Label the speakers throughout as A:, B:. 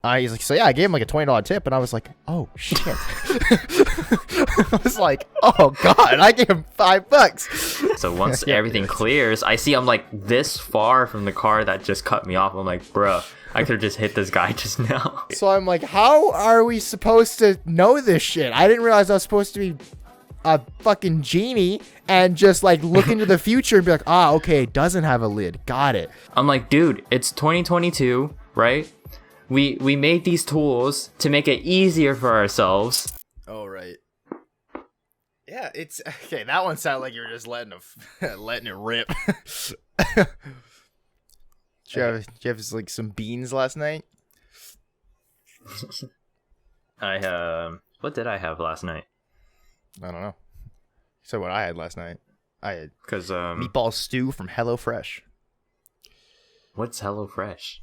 A: He's like, so yeah, I gave him like a $20 tip, and I was like, oh shit. I was like, oh god, I gave him $5.
B: So once
A: Yeah,
B: everything clears, I see I'm like this far from the car that just cut me off. I'm like, bruh, I could have just hit this guy just now.
A: So I'm like, how are we supposed to know this shit? I didn't realize I was supposed to be a fucking genie and just like look into the future and be like, okay, it doesn't have a lid. Got it.
B: I'm like, dude, it's 2022, right? We made these tools to make it easier for ourselves.
A: Oh, right. Yeah, it's okay. That one sounded like you were just letting it rip. Did you have like some beans last night?
B: What did I have last night?
A: I don't know. So what I had last night, I had
B: Cause
A: meatball stew from Hellofresh.
B: What's Hellofresh?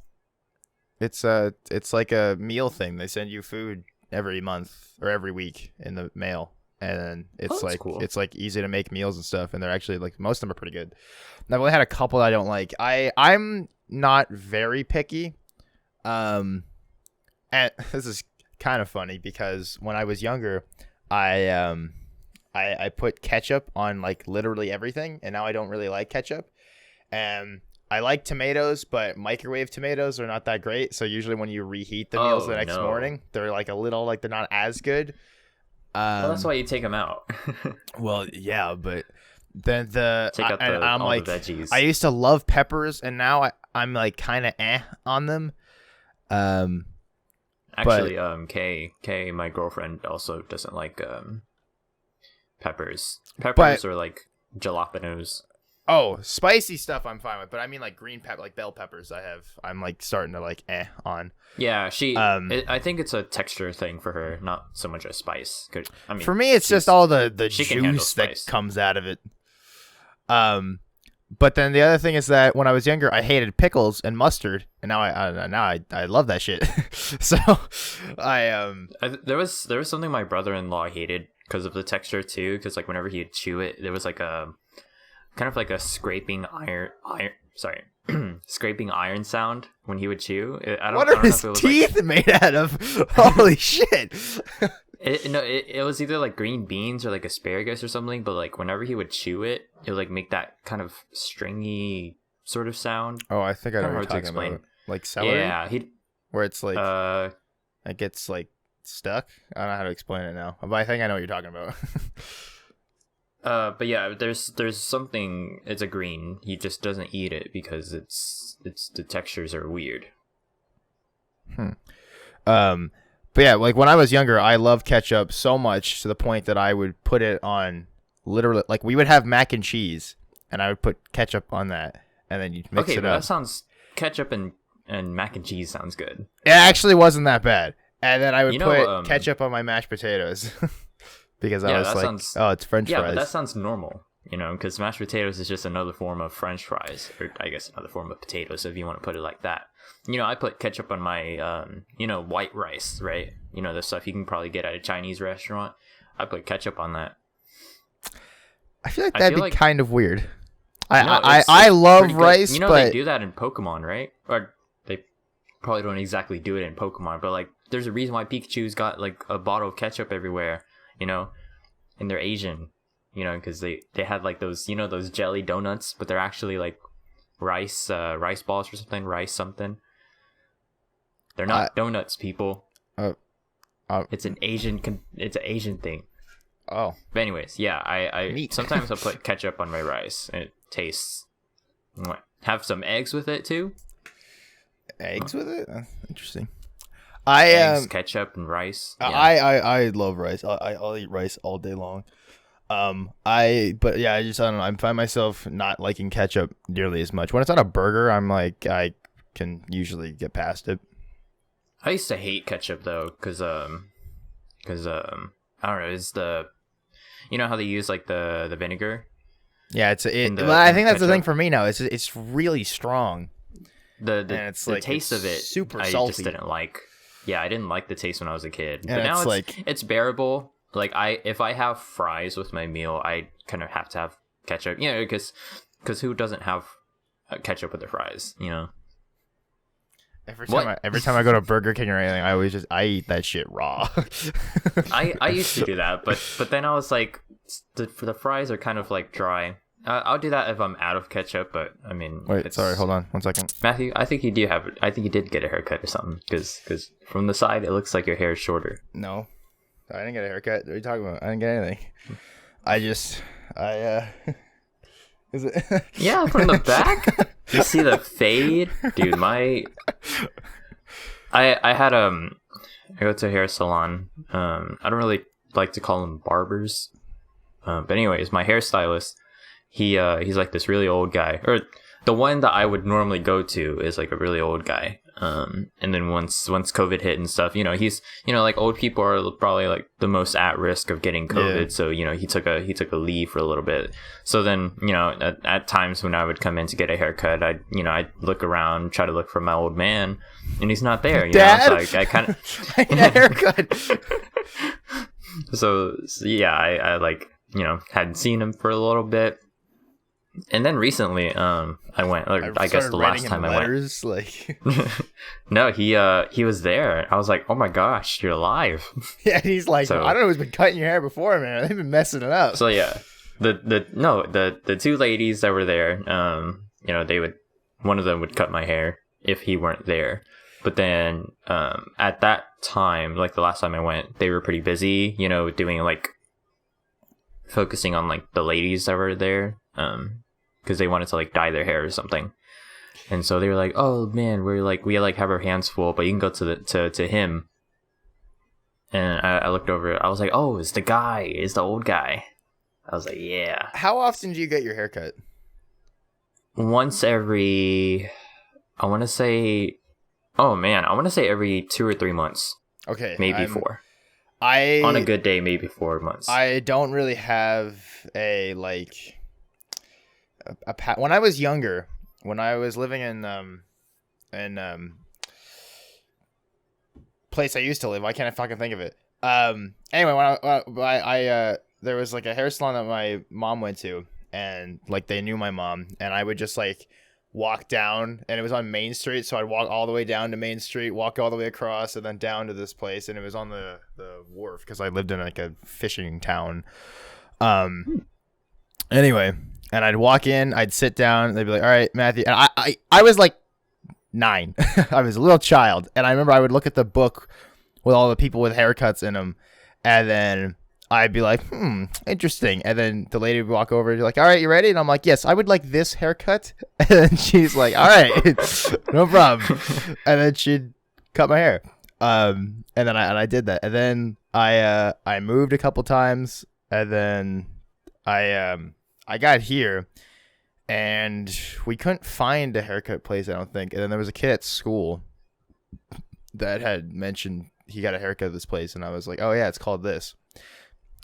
A: It's like a meal thing. They send you food every month or every week in the mail, and it's like
B: cool.
A: It's like easy to make meals and stuff. And they're actually like most of them are pretty good. I've only had a couple that I don't like. I'm not very picky, and this is kind of funny because when I was younger, I put ketchup on like literally everything, and now I don't really like ketchup. And I like tomatoes, but microwave tomatoes are not that great. So usually when you reheat the meals the next morning, they're like a little like they're not as good.
B: Well, that's why you take them out.
A: Well, yeah, but then
B: Take out
A: I'm
B: all
A: like
B: the veggies.
A: I used to love peppers, and now I'm like kind of on them.
B: Actually, Kay, my girlfriend also doesn't like peppers. Peppers are like jalapenos.
A: Oh, spicy stuff I'm fine with, but I mean like green pepper, like bell peppers. I'm like starting to like on.
B: Yeah, I think it's a texture thing for her, not so much a spice. I mean,
A: for me, it's just all the
B: juice
A: that comes out of it. But then the other thing is that when I was younger, I hated pickles and mustard, and now I love that shit. So
B: there was something my brother-in-law hated because of the texture too. Because like whenever he'd chew it, there was like a kind of like a scraping scraping iron sound when he would chew.
A: What are his teeth made out of? Holy shit!
B: It was either like green beans or like asparagus or something, but like whenever he would chew it, it would like make that kind of stringy sort of sound.
A: Oh, I think I know what you're talking about. Like celery?
B: Yeah,
A: where it's like it gets like stuck. I don't know how to explain it now, but I think I know what you're talking about.
B: But yeah, there's something. It's a green. He just doesn't eat it because it's the textures are weird.
A: But yeah, like when I was younger, I loved ketchup so much to the point that I would put it on literally, like we would have mac and cheese, and I would put ketchup on that, and then you'd mix it up.
B: That sounds ketchup and mac and cheese sounds good.
A: It actually wasn't that bad, and then I would put ketchup on my mashed potatoes. Because I was like, oh, it's French fries.
B: Yeah, but that sounds normal, because mashed potatoes is just another form of French fries, or I guess another form of potatoes, if you want to put it like that. I put ketchup on my, white rice, right? The stuff you can probably get at a Chinese restaurant. I put ketchup on that.
A: I feel like that'd be kind of weird.
B: No,
A: I love rice, but
B: they do that in Pokemon, right? Or they probably don't exactly do it in Pokemon, but like, there's a reason why Pikachu's got like a bottle of ketchup everywhere. And they're Asian, because they had like those, those jelly donuts, but they're actually like rice balls or something, rice something. They're not donuts, people. It's an Asian thing.
A: Oh.
B: But anyways, yeah, I sometimes I'll put ketchup on my rice, and it tastes. Have some eggs with it too.
A: Eggs with it? Interesting.
B: Eggs, ketchup, and rice. Yeah.
A: I love rice. I'll eat rice all day long. I don't know. I find myself not liking ketchup nearly as much. When it's on a burger, I'm like, I can usually get past it.
B: I used to hate ketchup though, because I don't know. It's the, how they use like the vinegar.
A: Yeah, I think that's the thing for me now. It's really strong.
B: And it's the taste of it,
A: super
B: I
A: salty.
B: just didn't like. Yeah, I didn't like the taste when I was a kid.
A: And
B: but now
A: it's
B: it's bearable. Like if I have fries with my meal, I kind of have to have ketchup. Because who doesn't have ketchup with their fries?
A: Every time I go to Burger King or anything, I eat that shit raw.
B: I used to do that, but then I was like, the fries are kind of like dry. I'll do that if I'm out of ketchup, but I mean,
A: Wait, sorry, hold on 1 second.
B: Matthew, I think you did get a haircut or something, because from the side it looks like your hair is shorter.
A: No, I didn't get a haircut. What are you talking about? I didn't get anything. Is it?
B: Yeah, from the back. You see the fade, dude. I had I go to a hair salon. I don't really like to call them barbers, but anyways, my hairstylist, he's like this really old guy, or the one that I would normally go to is like a really old guy. And then once COVID hit and stuff, he's, like old people are probably like the most at risk of getting COVID. Yeah. So, he took a leave for a little bit. So then, at times when I would come in to get a haircut, I'd look around, try to look for my old man, and he's not there.
A: Dad?
B: So I kind of
A: I need a haircut.
B: so yeah, I like, hadn't seen him for a little bit. And then recently, I went. I guess the last time I went.
A: Like...
B: No, he was there. I was like, oh my gosh, you're alive.
A: Yeah, he's like, I don't know who's been cutting your hair before, man. They've been messing it up.
B: So yeah, the two ladies that were there, one of them would cut my hair if he weren't there. But then, at that time, like the last time I went, they were pretty busy, doing like focusing on like the ladies that were there. Because they wanted to like dye their hair or something, and so they were like, "Oh man, we have our hands full, but you can go to him." And I looked over, I was like, "Oh, it's the old guy." I was like, "Yeah."
A: How often do you get your hair cut?
B: Once every, I want to say every 2 or 3 months. Okay, maybe 4. On a good day, maybe 4 months.
A: I don't really have a when I was younger, when I was living in place I used to live, why can't I fucking think of it? Anyway, when I there was like a hair salon that my mom went to, and like they knew my mom, and I would just like walk down, and it was on Main Street, so I'd walk all the way down to Main Street, walk all the way across, and then down to this place, and it was on the wharf because I lived in like a fishing town. Anyway. And I'd walk in, I'd sit down, they'd be like, all right, Matthew. And I was like 9. I was a little child. And I remember I would look at the book with all the people with haircuts in them. And then I'd be like, interesting. And then the lady would walk over and be like, all right, you ready? And I'm like, yes, I would like this haircut. And then she's like, all right, no problem. And then she'd cut my hair. And then I did that. And then I moved a couple times. And then I got here, and we couldn't find a haircut place, I don't think. And then there was a kid at school that had mentioned he got a haircut at this place, and I was like, oh, yeah, it's called this.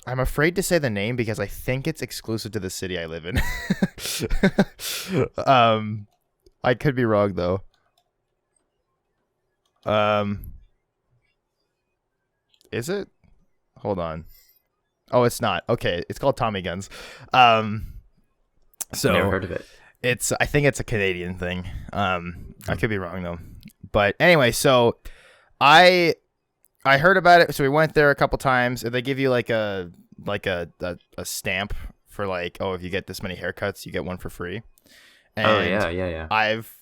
A: I'm afraid to say the name because I think it's exclusive to the city I live in. I could be wrong, though. Is it? Hold on. Oh, it's not. Okay, it's called Tommy Guns. So
B: never heard of it.
A: I think it's a Canadian thing. I could be wrong though. But anyway, so I heard about it. So we went there a couple times. They give you like a stamp for like, oh, if you get this many haircuts, you get one for free. And
B: yeah.
A: I've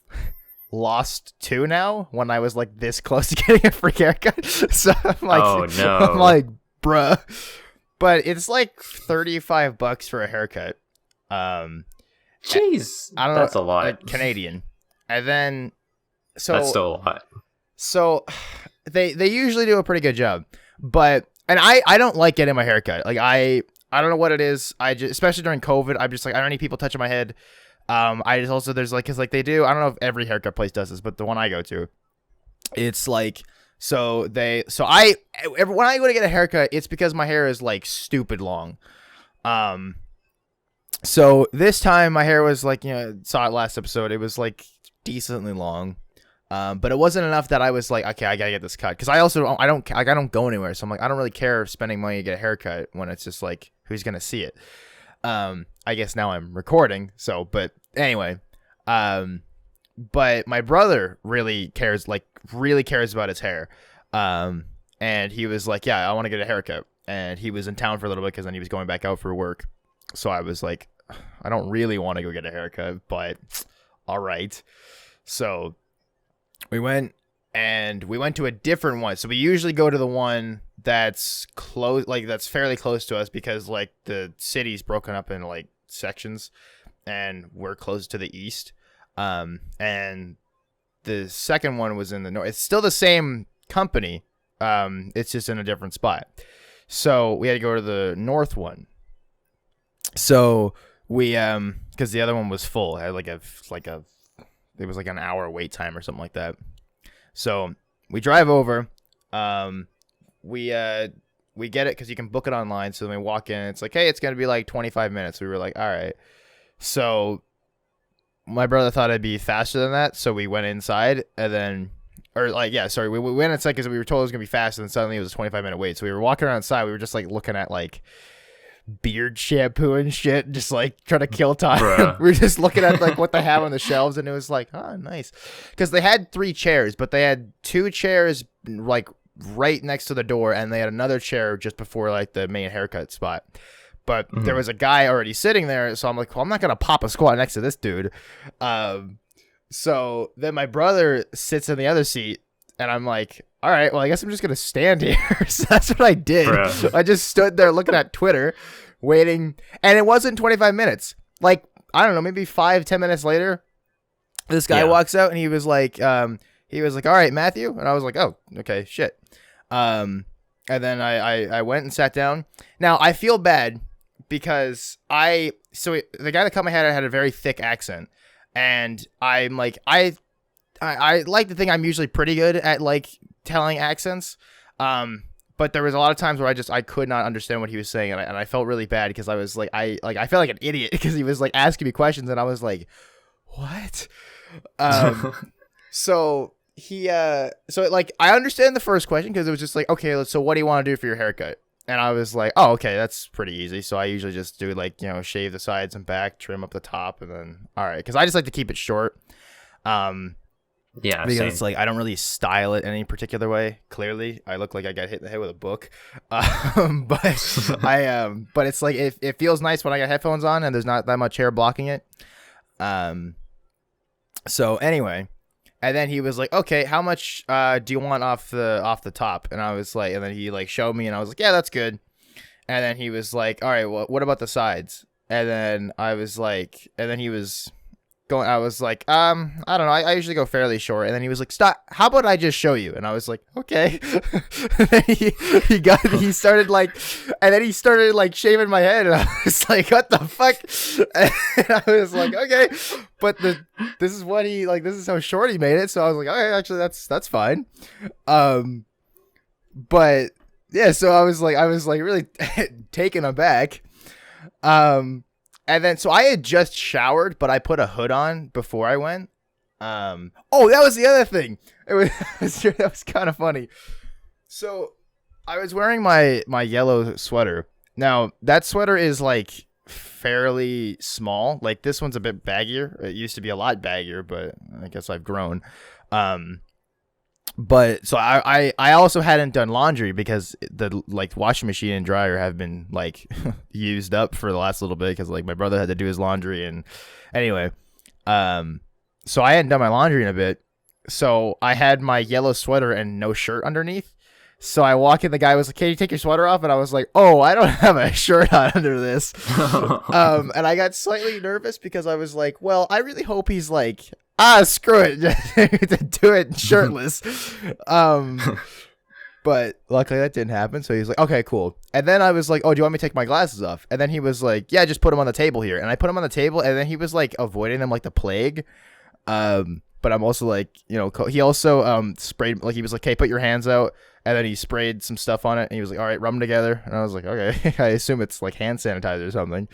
A: lost 2 now when I was like this close to getting a free haircut. So I'm like,
B: oh no,
A: I'm like, bruh. But it's like $35 for a haircut.
B: Jeez,
A: I don't know.
B: That's a lot.
A: Like Canadian. And then, so
B: that's still a lot.
A: So they usually do a pretty good job, and I don't like getting my hair cut. Like I don't know what it is. I just, especially during COVID, I'm just like, I don't need people touching my head. I just also, there's like, cause like they do, I don't know if every haircut place does this, but the one I go to, it's like, when I go to get a haircut, it's because my hair is like stupid long. So this time my hair was like, saw it last episode. It was like decently long. But it wasn't enough that I was like, okay, I gotta get this cut. Cause I don't go anywhere. So I'm like, I don't really care spending money to get a haircut when it's just like, who's going to see it? I guess now I'm recording. So, but anyway, But my brother really cares about his hair. And he was like, yeah, I want to get a haircut. And he was in town for a little bit because then he was going back out for work. So I was like, I don't really want to go get a haircut, but all right. So we went to a different one. So we usually go to the one that's close, like that's fairly close to us, because like the city's broken up in like sections and we're close to the east. And the second one was in the north. It's still the same company. It's just in a different spot. So we had to go to the north one. So we, cause the other one was full. It had it was like an hour wait time or something like that. So we drive over, we get it cause you can book it online. So then we walk in, it's like, hey, it's going to be like 25 minutes. We were like, all right. So my brother thought it'd be faster than that. So we went inside and then, we went inside because we were told it was going to be faster, and suddenly it was a 25-minute wait. So we were walking around inside. We were just like looking at like beard shampoo and shit, just like trying to kill time. We were just looking at like what they have on the shelves, and it was like, oh, nice. Because they had 3 chairs, but they had 2 chairs like right next to the door, and they had another chair just before like the main haircut spot. But there was a guy already sitting there, so I'm like, well, I'm not going to pop a squat next to this dude. So then my brother sits in the other seat, and I'm like, all right, well, I guess I'm just going to stand here. So that's what I did. I just stood there looking at Twitter, waiting, and it wasn't 25 minutes. Like, I don't know, maybe 5-10 minutes later, this guy walks out, and he was like, all right, Matthew. And I was like, oh, okay, shit. And then I went and sat down. Now, I feel bad because the guy that cut my hair had a very thick accent. And I'm like, I like to think I'm usually pretty good at like telling accents. But there was a lot of times where I could not understand what he was saying. And I felt really bad because I was like, I felt like an idiot because he was like asking me questions and I was like, what? So I understand the first question because it was just like, okay, so what do you want to do for your haircut? And I was like, oh, okay, that's pretty easy. So I usually just do like, shave the sides and back, trim up the top, and then, all right. Because I just like to keep it short. Because it's like, I don't really style it any particular way. Clearly, I look like I got hit in the head with a book. But it's like, it feels nice when I got headphones on and there's not that much hair blocking it. So anyway. And then he was like, okay, how much do you want off the top? And I was like, and then he like showed me and I was like, yeah, that's good. And then he was like, all right, well, what about the sides? And then I was like, and then he was going, I was like, I don't know. I usually go fairly short. And then he was like, stop. How about I just show you? And I was like, okay. And then he started like shaving my head. And I was like, what the fuck? And I was like, okay. But this is what this is how short he made it. So I was like, okay, actually that's fine. But yeah, so I was like really taken aback. And then, so I had just showered, but I put a hood on before I went. That was the other thing. That was kind of funny. So I was wearing my yellow sweater. Now, that sweater is like fairly small. Like this one's a bit baggier. It used to be a lot baggier, but I guess I've grown. But so I also hadn't done laundry because the like washing machine and dryer have been like used up for the last little bit because like my brother had to do his laundry. And anyway, so I hadn't done my laundry in a bit. So I had my yellow sweater and no shirt underneath. So I walk in, the guy was like, can you take your sweater off? And I was like, oh, I don't have a shirt on under this. And I got slightly nervous because I was like, well, I really hope he's like, screw it. To do it shirtless. But luckily that didn't happen. So he's like, okay, cool. And then I was like, oh, do you want me to take my glasses off? And then he was like, yeah, just put them on the table here. And I put them on the table. And then he was like avoiding them like the plague. But I'm also like, he also sprayed, like he was like, okay, put your hands out. And then he sprayed some stuff on it. And he was like, all right, rub them together. And I was like, okay, I assume it's like hand sanitizer or something.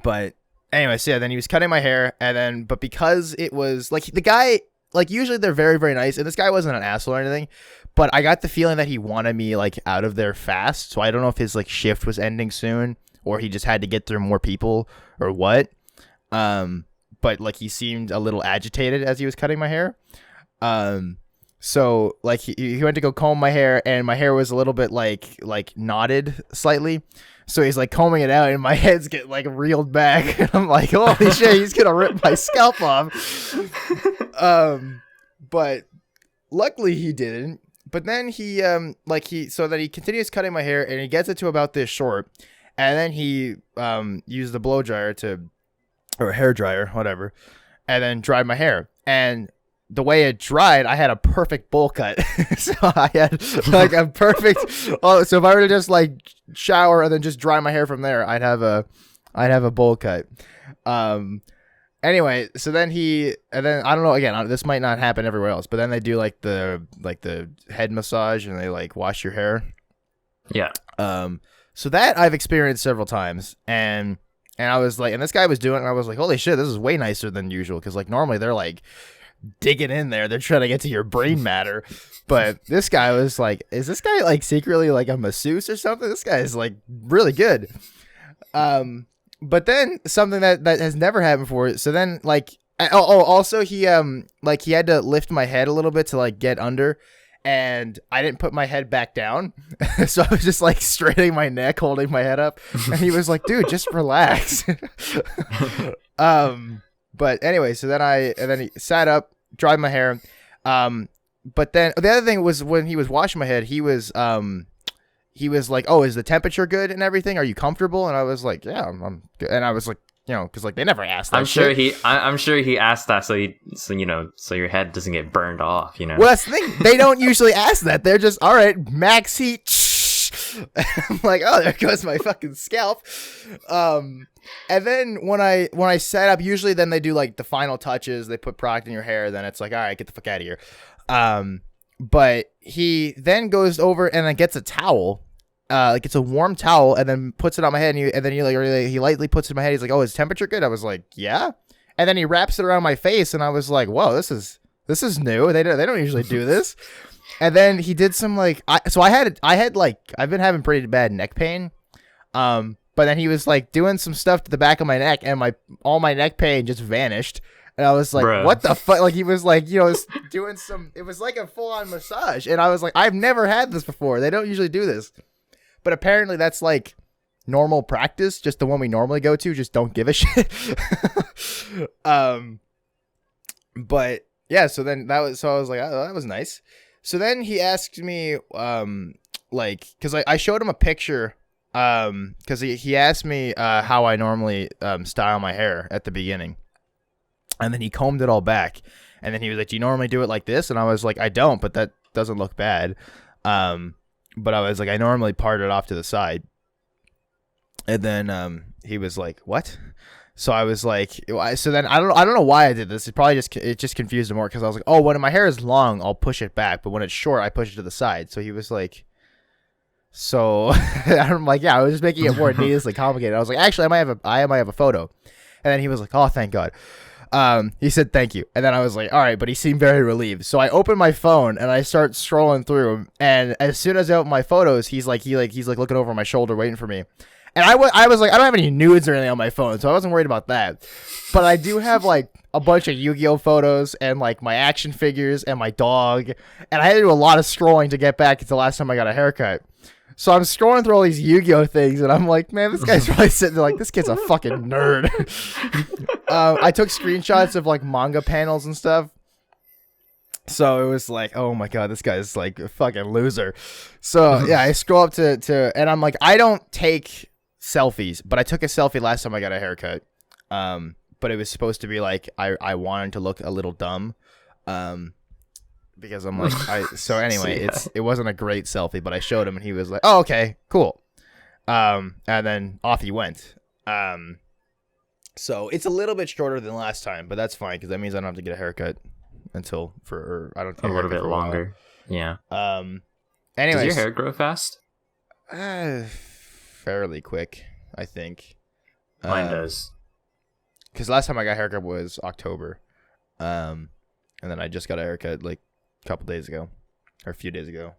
A: But anyway, so yeah, then he was cutting my hair. And then, but because it was like the guy, like usually they're very, very nice. And this guy wasn't an asshole or anything. But I got the feeling that he wanted me like out of there fast. So I don't know if his like shift was ending soon or he just had to get through more people or what. but like he seemed a little agitated as he was cutting my hair. So like he went to go comb my hair, and my hair was a little bit like knotted slightly. So he's like combing it out, and my head's getting like reeled back, and I'm like, holy shit, he's gonna rip my scalp off. But luckily he didn't. But then he so then he continues cutting my hair, and he gets it to about this short, and then he used the blow dryer or hair dryer, whatever, and then dried my hair. And the way it dried, I had a perfect bowl cut. So I had like a perfect. Oh, so if I were to just like shower and then just dry my hair from there, I'd have a bowl cut. Anyway, so then I don't know. Again, this might not happen everywhere else, but then they do like the head massage, and they like wash your hair.
B: Yeah.
A: So that I've experienced several times, and I was like, and this guy was doing it, and I was like, holy shit, this is way nicer than usual, because like normally they're like digging in there, they're trying to get to your brain matter, but this guy was like, is this guy like secretly like a masseuse or something? This guy is like really good. But then something that has never happened before. So then like, also he like he had to lift my head a little bit to like get under, and I didn't put my head back down. So I was just like straightening my neck, holding my head up, and he was like, dude, just relax. But anyway, so then he sat up, dried my hair. But then the other thing was, when he was washing my head, he was like, oh, is the temperature good and everything? Are you comfortable? And I was like, yeah, I'm good. And I was like, you know, because like they never asked that.
B: I'm sure he asked that so your head doesn't get burned off, you know.
A: Well, that's the thing. They don't usually ask that. They're just, all right, max heat. I'm like, oh, there goes my fucking scalp. And then when I set up, usually then they do like the final touches. They put product in your hair. Then it's like, all right, get the fuck out of here. But he then goes over and then gets a towel. Like it's a warm towel, and then puts it on my head, and then he lightly puts it in my head. He's like, "Oh, is temperature good?" I was like, "Yeah," and then he wraps it around my face, and I was like, "Whoa, this is new. They don't usually do this." And then he did some like, I had like, I've been having pretty bad neck pain, but then he was like doing some stuff to the back of my neck, and all my neck pain just vanished. And I was like, Bruh. What the fuck? Like, he was like, doing some, it was like a full on massage. And I was like, I've never had this before. They don't usually do this. But apparently that's like normal practice. Just the one we normally go to. Just don't give a shit. But yeah, so I was like, oh, that was nice. So then he asked me, like, cause I showed him a picture, cause he asked me, how I normally, style my hair at the beginning. And then he combed it all back. And then he was like, do you normally do it like this? And I was like, I don't, but that doesn't look bad. But I was like, I normally part it off to the side. And then he was like, what? So I was like, so then I don't know why I did this. It just confused him more, because I was like, oh, when my hair is long, I'll push it back. But when it's short, I push it to the side. So he was like, so I'm like, yeah, I was just making it more needlessly complicated. I was like, actually, I might have a photo. And then he was like, oh, thank God. He said, thank you. And then I was like, all right, but he seemed very relieved. So I opened my phone and I start scrolling through, and as soon as I open my photos, he's like looking over my shoulder waiting for me. And I was like, I don't have any nudes or anything on my phone, so I wasn't worried about that. But I do have like a bunch of Yu-Gi-Oh photos and like my action figures and my dog. And I had to do a lot of scrolling to get back to the last time I got a haircut. So I'm scrolling through all these Yu-Gi-Oh things, and I'm like, man, this guy's probably sitting there like, this kid's a fucking nerd. I took screenshots of like manga panels and stuff. So it was like, oh my God, this guy's like a fucking loser. So yeah, I scroll up to and I'm like, I don't take selfies, but I took a selfie last time I got a haircut. But it was supposed to be like, I wanted to look a little dumb. Because I'm like, so anyway, it wasn't a great selfie, but I showed him and he was like, oh, okay, cool. And then off he went. So it's a little bit shorter than last time, but that's fine, because that means I don't have to get a haircut until I don't get
B: a little bit longer. Yeah.
A: Anyways,
B: does your hair grow fast?
A: Fairly quick, I think.
B: Mine does.
A: Because last time I got a haircut was October. And then I just got a haircut like a couple days ago, or a few days ago.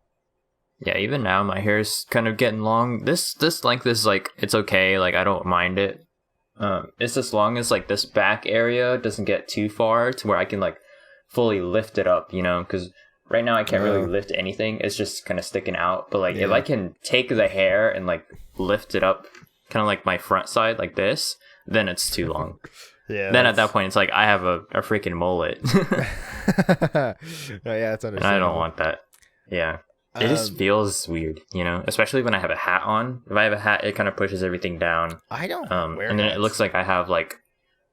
B: Yeah, even now my hair's kind of getting long. This length is like, it's okay. Like, I don't mind it. It's as long as like this back area doesn't get too far to where I can like fully lift it up, you know, because right now I can't really lift anything. It's just kind of sticking out. But like if I can take the hair and like lift it up, kind of like my front side like this, then it's too long. Then at that point, it's like I have a freaking mullet.
A: Yeah, it's understandable.
B: And I don't want that. Yeah. It just feels weird, you know, especially when I have a hat on. If I have a hat, it kind of pushes everything down.
A: I don't wear
B: and then
A: hats.
B: It looks like I have like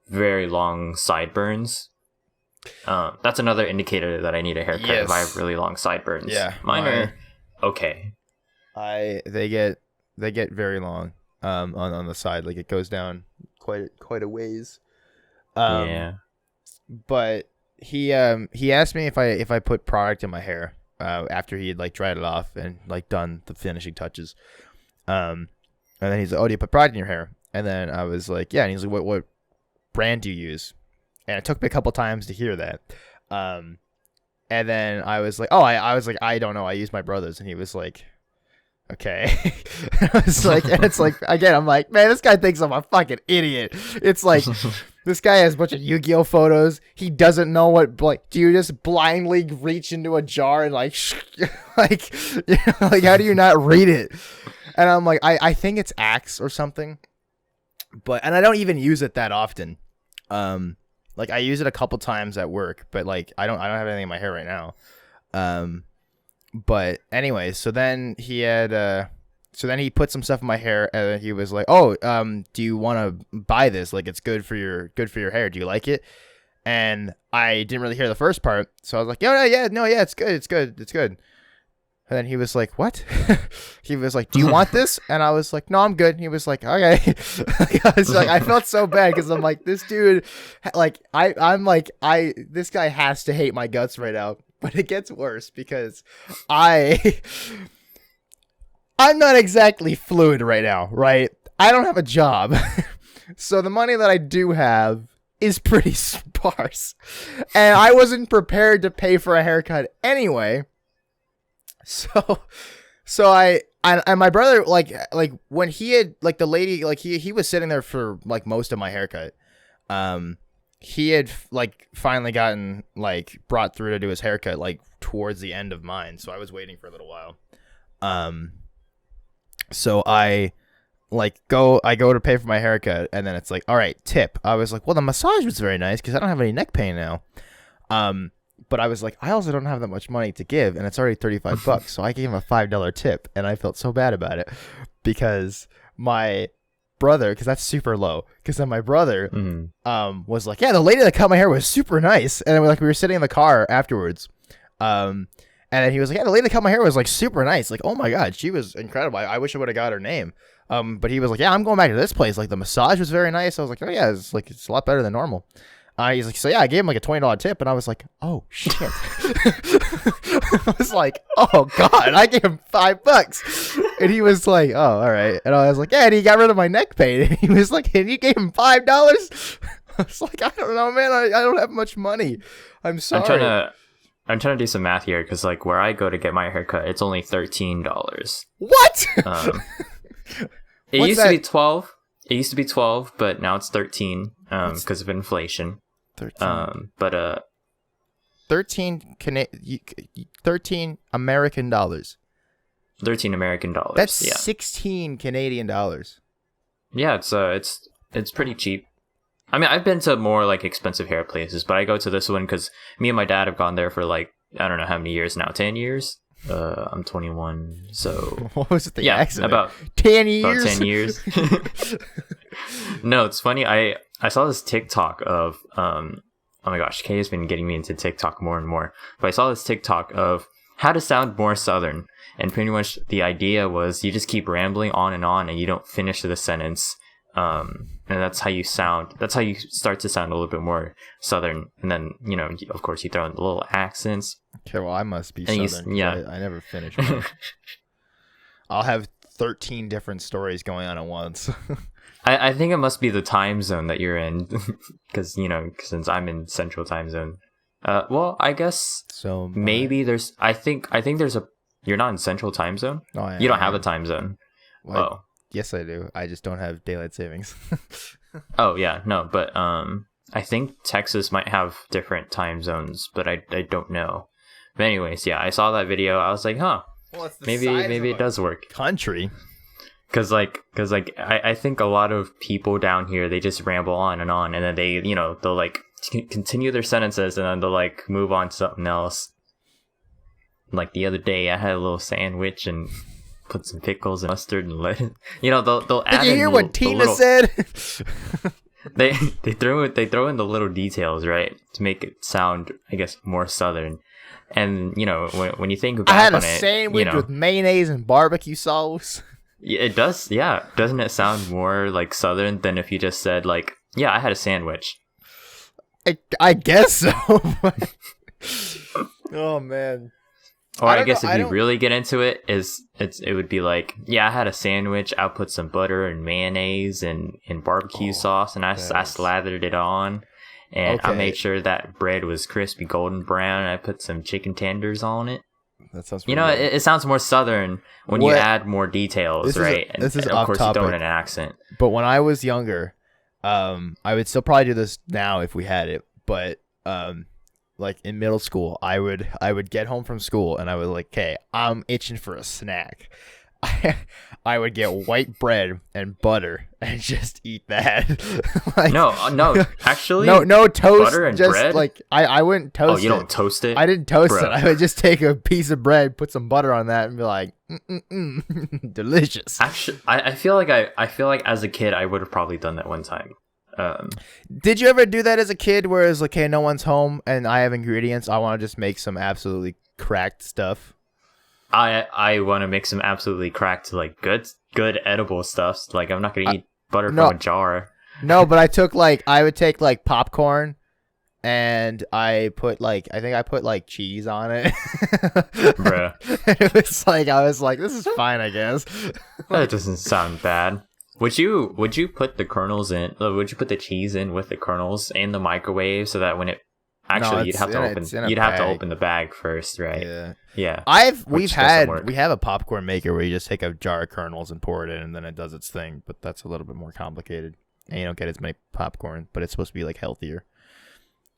B: very long sideburns. That's another indicator that I need a haircut if I have really long sideburns.
A: Yeah,
B: mine are okay.
A: They get very long on the side, like it goes down quite a ways. But he asked me if I put product in my hair after he had like dried it off and like done the finishing touches. And then he's like, "Oh, do you put product in your hair?" And then I was like, "Yeah." And he's like, "What brand do you use?" And it took me a couple times to hear that. And then I was like, "Oh, I was like, I don't know. I use my brother's." And he was like, "Okay." I was like, and it's like, again, I'm like, man, this guy thinks I'm a fucking idiot. It's like, this guy has a bunch of Yu-Gi-Oh photos. He doesn't know what, like, do you just blindly reach into a jar and like, like, you know, like, how do you not read it? And I'm like, I think it's Axe or something, and I don't even use it that often. Like I use it a couple times at work, but like, I don't have anything in my hair right now. But anyway, so then he put some stuff in my hair, and he was like, "Oh, do you want to buy this? Like, it's good for your hair. Do you like it?" And I didn't really hear the first part, so I was like, "Yeah, it's good." And then he was like, "What?" He was like, "Do you want this?" And I was like, "No, I'm good." He was like, "Okay." I was like, I felt so bad because I'm like, this dude, like, this guy has to hate my guts right now. But it gets worse because I'm not exactly fluid right now, right? I don't have a job. So the money that I do have is pretty sparse. And I wasn't prepared to pay for a haircut anyway. So and my brother, like when he had, like, the lady, like he was sitting there for like most of my haircut. He had like finally gotten like brought through to do his haircut like towards the end of mine, so I was waiting for a little while. So I go to pay for my haircut, and then it's like, all right, tip. I was like, well, the massage was very nice because I don't have any neck pain now. But I was like, I also don't have that much money to give, and it's already $35, so I gave him a $5 tip, and I felt so bad about it because my brother, because that's super low, because then my brother was like, yeah, the lady that cut my hair was super nice, and then, like, we were sitting in the car afterwards, and then he was like, yeah, the lady that cut my hair was like super nice, like, oh my god, she was incredible. I wish I would have got her name. But he was like, yeah, I'm going back to this place, like the massage was very nice. I was like, oh yeah, it's a lot better than normal. He's like, so yeah, I gave him like a $20 tip, and I was like, oh shit. I was like, oh god, I gave him $5, and he was like, oh, all right, and I was like, yeah, and he got rid of my neck pain, and he was like, and you gave him $5? I was like, I don't know, man, I don't have much money. I'm sorry.
B: I'm trying to do some math here, because like where I go to get my haircut, it's only $13.
A: What?
B: It used to be 12. It used to be 12, but now it's 13 because of inflation.
A: 13. 13 American dollars.
B: 13 American dollars.
A: That's 16 Canadian dollars.
B: Yeah, it's pretty cheap. I mean, I've been to more like expensive hair places, but I go to this one because me and my dad have gone there for like, I don't know how many years now, 10 years. I'm 21, so
A: what was it? The accident?
B: About
A: 10 years.
B: About 10 years. No, it's funny. I saw this TikTok of oh my gosh, Kay has been getting me into TikTok more and more. But I saw this TikTok of how to sound more Southern, and pretty much the idea was you just keep rambling on, and you don't finish the sentence. And that's how you sound. That's how you start to sound a little bit more Southern. And then, you know, of course, you throw in the little accents.
A: Okay, well, I must be Southern. I never finish one. I'll have 13 different stories going on at once.
B: I think it must be the time zone that you're in. Because, you know, since I'm in Central Time Zone. Well, I guess so. Maybe there's... I think there's a... You're not in Central Time Zone?
A: Oh,
B: you don't have a time zone.
A: Well, yes, I do. I just don't have daylight savings.
B: Oh yeah, no, but I think Texas might have different time zones, but I don't know. But anyways, yeah, I saw that video. I was like, huh,
A: Well, it's the
B: maybe
A: size
B: maybe
A: of
B: it
A: a
B: does work.
A: country.
B: Cause I think a lot of people down here, they just ramble on, and then they, they'll like continue their sentences, and then they'll like move on to something else. Like the other day, I had a little sandwich and put some pickles and mustard and lettuce. They'll add.
A: Did you hear
B: in
A: what Tina said?
B: They throw in the little details, right, to make it sound, I guess, more southern. And when you think back
A: I had a
B: on it,
A: sandwich with mayonnaise and barbecue sauce.
B: it does, yeah. Doesn't it sound more like southern than if you just said like, yeah, I had a sandwich?
A: I guess so. Oh man.
B: Or I guess if you really get into it, it would be like, yeah, I had a sandwich. I put some butter and mayonnaise and barbecue sauce, and I slathered it on, and I made sure that bread was crispy golden brown. And I put some chicken tenders on it.
A: That sounds.
B: It sounds more southern when you add more details, right?
A: This is
B: and
A: off
B: of course
A: topic.
B: you throw in an accent.
A: But when I was younger, I would still probably do this now if we had it. But like in middle school, I would get home from school and I was like, okay, I'm itching for a snack. I would get white bread and butter and just eat that. Like,
B: no, actually,
A: no toast.
B: Butter and
A: just
B: bread?
A: like I wouldn't toast.
B: Oh, you don't toast it?
A: I didn't toast
B: Bruh.
A: it. I would just take a piece of bread, put some butter on that, and be like, delicious.
B: Actually, I feel like as a kid I would have probably done that one time.
A: Did you ever do that as a kid where it's like, hey, no one's home and I have ingredients, I want to just make some absolutely cracked stuff?
B: I want to make some absolutely cracked, like good edible stuff. Like I'm not gonna eat butter from a jar.
A: No, but I would take like popcorn and I think I put like cheese on it.
B: Bruh.
A: It was like, I was like, this is fine, I guess.
B: That doesn't sound bad. Would you put the kernels in? Would you put the cheese in with the kernels in the microwave so that when it actually you'd have to open the bag first, right? Yeah.
A: We have a popcorn maker where you just take a jar of kernels and pour it in and then it does its thing, but that's a little bit more complicated and you don't get as many popcorn, but it's supposed to be like healthier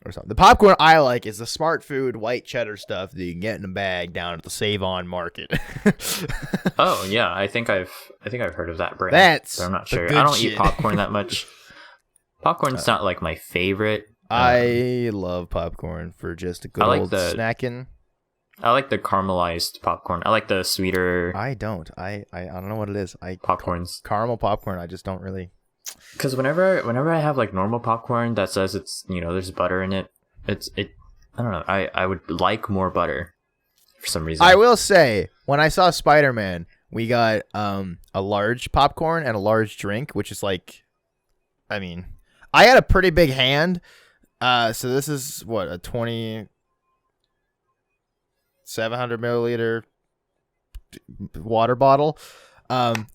A: or something. The popcorn I like is the Smart Food white cheddar stuff that you can get in a bag down at the Save On Market.
B: Oh yeah, I think I've heard of that brand.
A: But
B: I'm not sure. I don't eat popcorn that much. Popcorn's not like my favorite.
A: I love popcorn for just a good old snacking.
B: I like the caramelized popcorn. I like the sweeter.
A: I don't. I don't know what it is.
B: Popcorns.
A: Caramel popcorn. I just don't really.
B: Because whenever I have like normal popcorn that says it's there's butter in it, I don't know. I would like more butter for some reason.
A: I will say when I saw Spider-Man, we got a large popcorn and a large drink, which is like, I mean, I had a pretty big hand. So this is what, a 700 milliliter water bottle.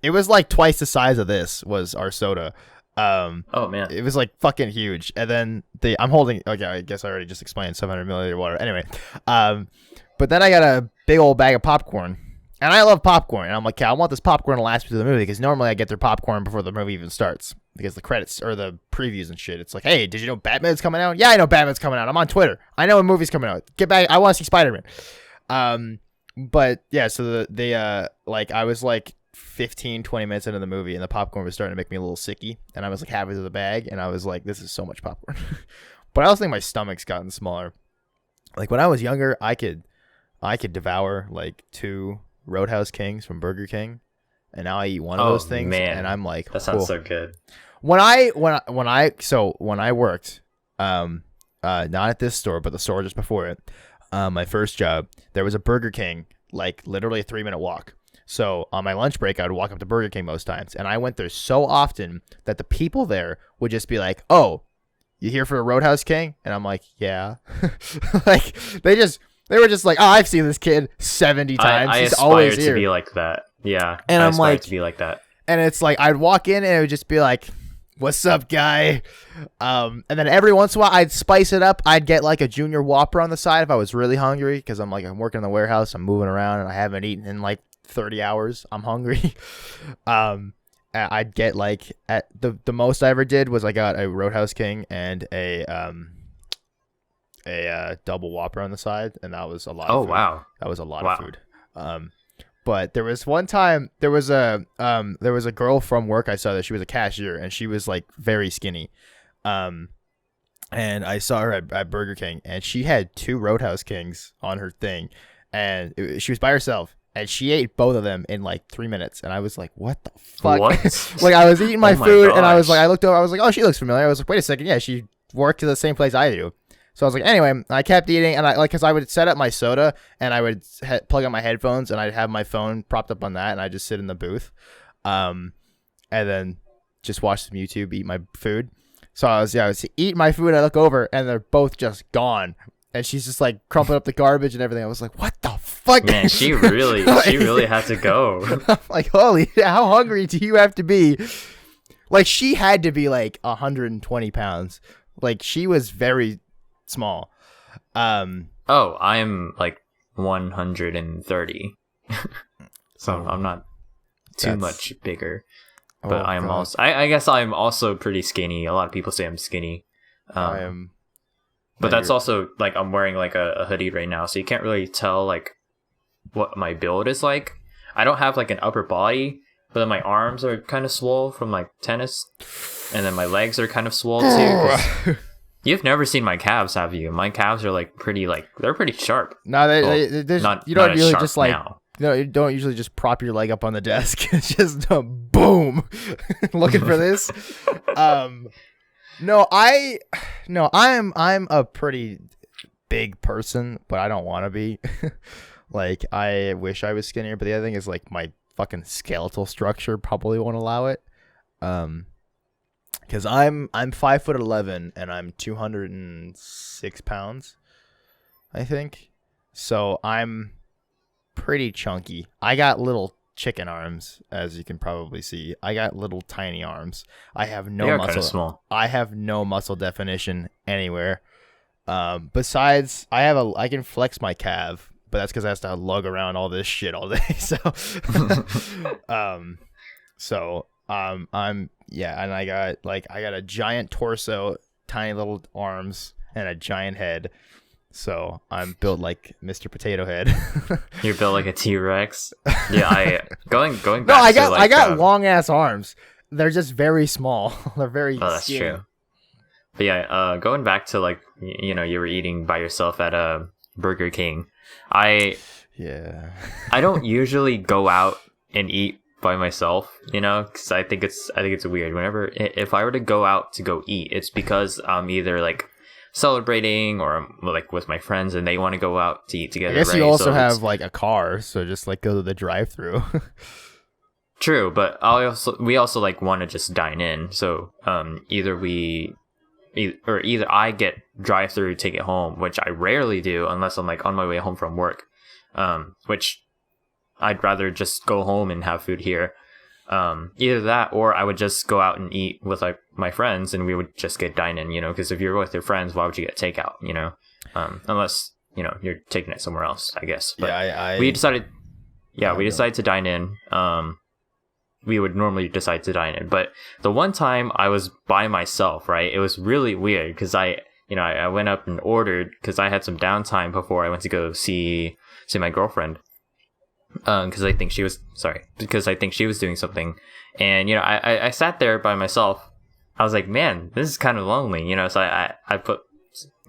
A: It was like twice the size of this was our soda.
B: Oh man,
A: it was like fucking huge. And then I'm holding. Okay, I guess I already just explained 700 milliliter water. Anyway, but then I got a big old bag of popcorn, and I love popcorn. And I'm like, okay, I want this popcorn to last me through the movie because normally I get their popcorn before the movie even starts because the credits or the previews and shit. It's like, hey, did you know Batman's coming out? Yeah, I know Batman's coming out. I'm on Twitter. I know a movie's coming out. Get back. I want to see Spider-Man. But yeah, so I was like 15-20 minutes into the movie and the popcorn was starting to make me a little sicky and I was like halfway through the bag and I was like, this is so much popcorn. But I also think my stomach's gotten smaller. Like when I was younger, I could devour like 2 Roadhouse Kings from Burger King, and now I eat one of those things and I'm like,
B: that sounds so good.
A: When I worked not at this store but the store just before it, my first job, there was a Burger King like literally a 3-minute walk. So on my lunch break, I would walk up to Burger King most times. And I went there so often that the people there would just be like, oh, you here for a Roadhouse King? And I'm like, yeah. Like, they were just like, oh, I've seen this kid 70 times.
B: I
A: He's
B: aspire
A: always
B: to
A: here.
B: be like that. Yeah.
A: And I'm like,
B: to be like that.
A: And it's like, I'd walk in and it would just be like, what's up, guy? And then every once in a while, I'd spice it up. I'd get like a Junior Whopper on the side if I was really hungry because I'm working in the warehouse. I'm moving around and I haven't eaten in like 30 hours. I'm hungry. I'd get like at the most I ever did was I got a Roadhouse King and a double Whopper on the side, and that was a lot
B: Oh
A: of food.
B: wow.
A: That was a lot
B: Wow.
A: of food. But there was one time there was a girl from work I saw that she was a cashier and she was like very skinny. And I saw her at Burger King and she had 2 Roadhouse Kings on her thing, and she was by herself and she ate both of them in like 3 minutes, and I was like, what the fuck?
B: What?
A: Like I was eating my
B: Oh my
A: food and I was
B: gosh.
A: like, I looked over, I was like, oh, she looks familiar. I was like, wait a second, yeah, she worked at the same place I do. So I was like, anyway, I kept eating, and because I would set up my soda, and I would plug on my headphones, and I'd have my phone propped up on that, and I'd just sit in the booth, and then just watch some YouTube, eat my food. So I was eating my food, and I look over, and they're both just gone, and she's just like crumpling up the garbage and everything. I was like, what the fuck?
B: Man, she really had to go.
A: I'm like, holy, how hungry do you have to be? Like, she had to be like 120 pounds. Like, she was very small.
B: Oh, I'm like 130. So I'm not too much bigger. But I am also I guess I'm also pretty skinny. A lot of people say I'm skinny.
A: I am.
B: But that's also like I'm wearing like a hoodie right now, so you can't really tell like what my build is like. I don't have like an upper body, but then my arms are kind of swole from like tennis, and then my legs are kind of swole too. 'Cause you've never seen my calves, have you? My calves are like they're pretty sharp.
A: No, you don't usually just like
B: now.
A: no, you don't usually just prop your leg up on the desk. It's just boom, looking for this. I'm a pretty big person, but I don't want to be. Like, I wish I was skinnier, but the other thing is like my fucking skeletal structure probably won't allow it. Because I'm 5'11" and I'm 206 pounds, I think. So I'm pretty chunky. I got little chicken arms, as you can probably see. I got little tiny arms. I have no muscle.
B: Small.
A: I have no muscle definition anywhere. Besides, I can flex my calf, but that's because I have to lug around all this shit all day. And I got a giant torso, tiny little arms, and a giant head. So I'm built like Mr. Potato Head.
B: You're built like a T-Rex. Yeah, going back.
A: No, I got
B: to, like,
A: I got long ass arms. They're just very small. They're very.
B: Oh, that's
A: skinny.
B: true. But yeah, going back to like you were eating by yourself at a Burger King. I don't usually go out and eat by myself, because I think it's weird. Whenever if I were to go out to go eat, it's because I'm either like celebrating or I'm like with my friends and they want to go out to eat together.
A: I guess
B: right?
A: you also
B: So
A: have like a car, so just like go to the drive-through.
B: True, but we also like want to just dine in. So either I get drive-through, take it home, which I rarely do unless I'm like on my way home from work. Which I'd rather just go home and have food here. Either that, or I would just go out and eat with like my friends, and we would just get dine in. Because if you're with your friends, why would you get takeout? Unless you're taking it somewhere else, I guess. But we decided to dine in. We would normally decide to dine in, but the one time I was by myself, right? It was really weird because I went up and ordered because I had some downtime before I went to go see my girlfriend. Because I think she was doing something, and I sat there by myself. I was like, man, this is kind of lonely, So I put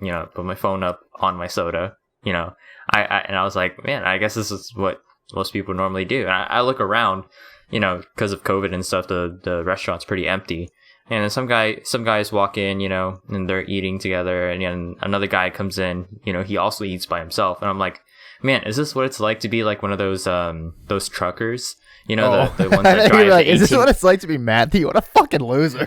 B: my phone up on my soda, and I was like, man, I guess this is what most people normally do. And I look around, because of COVID and stuff, the restaurant's pretty empty. And then some guys walk in, and they're eating together, and then another guy comes in, he also eats by himself, and I'm like, man, is this what it's like to be like one of those truckers? The ones that drive.
A: Like, is this what it's like to be Matthew? What a fucking loser.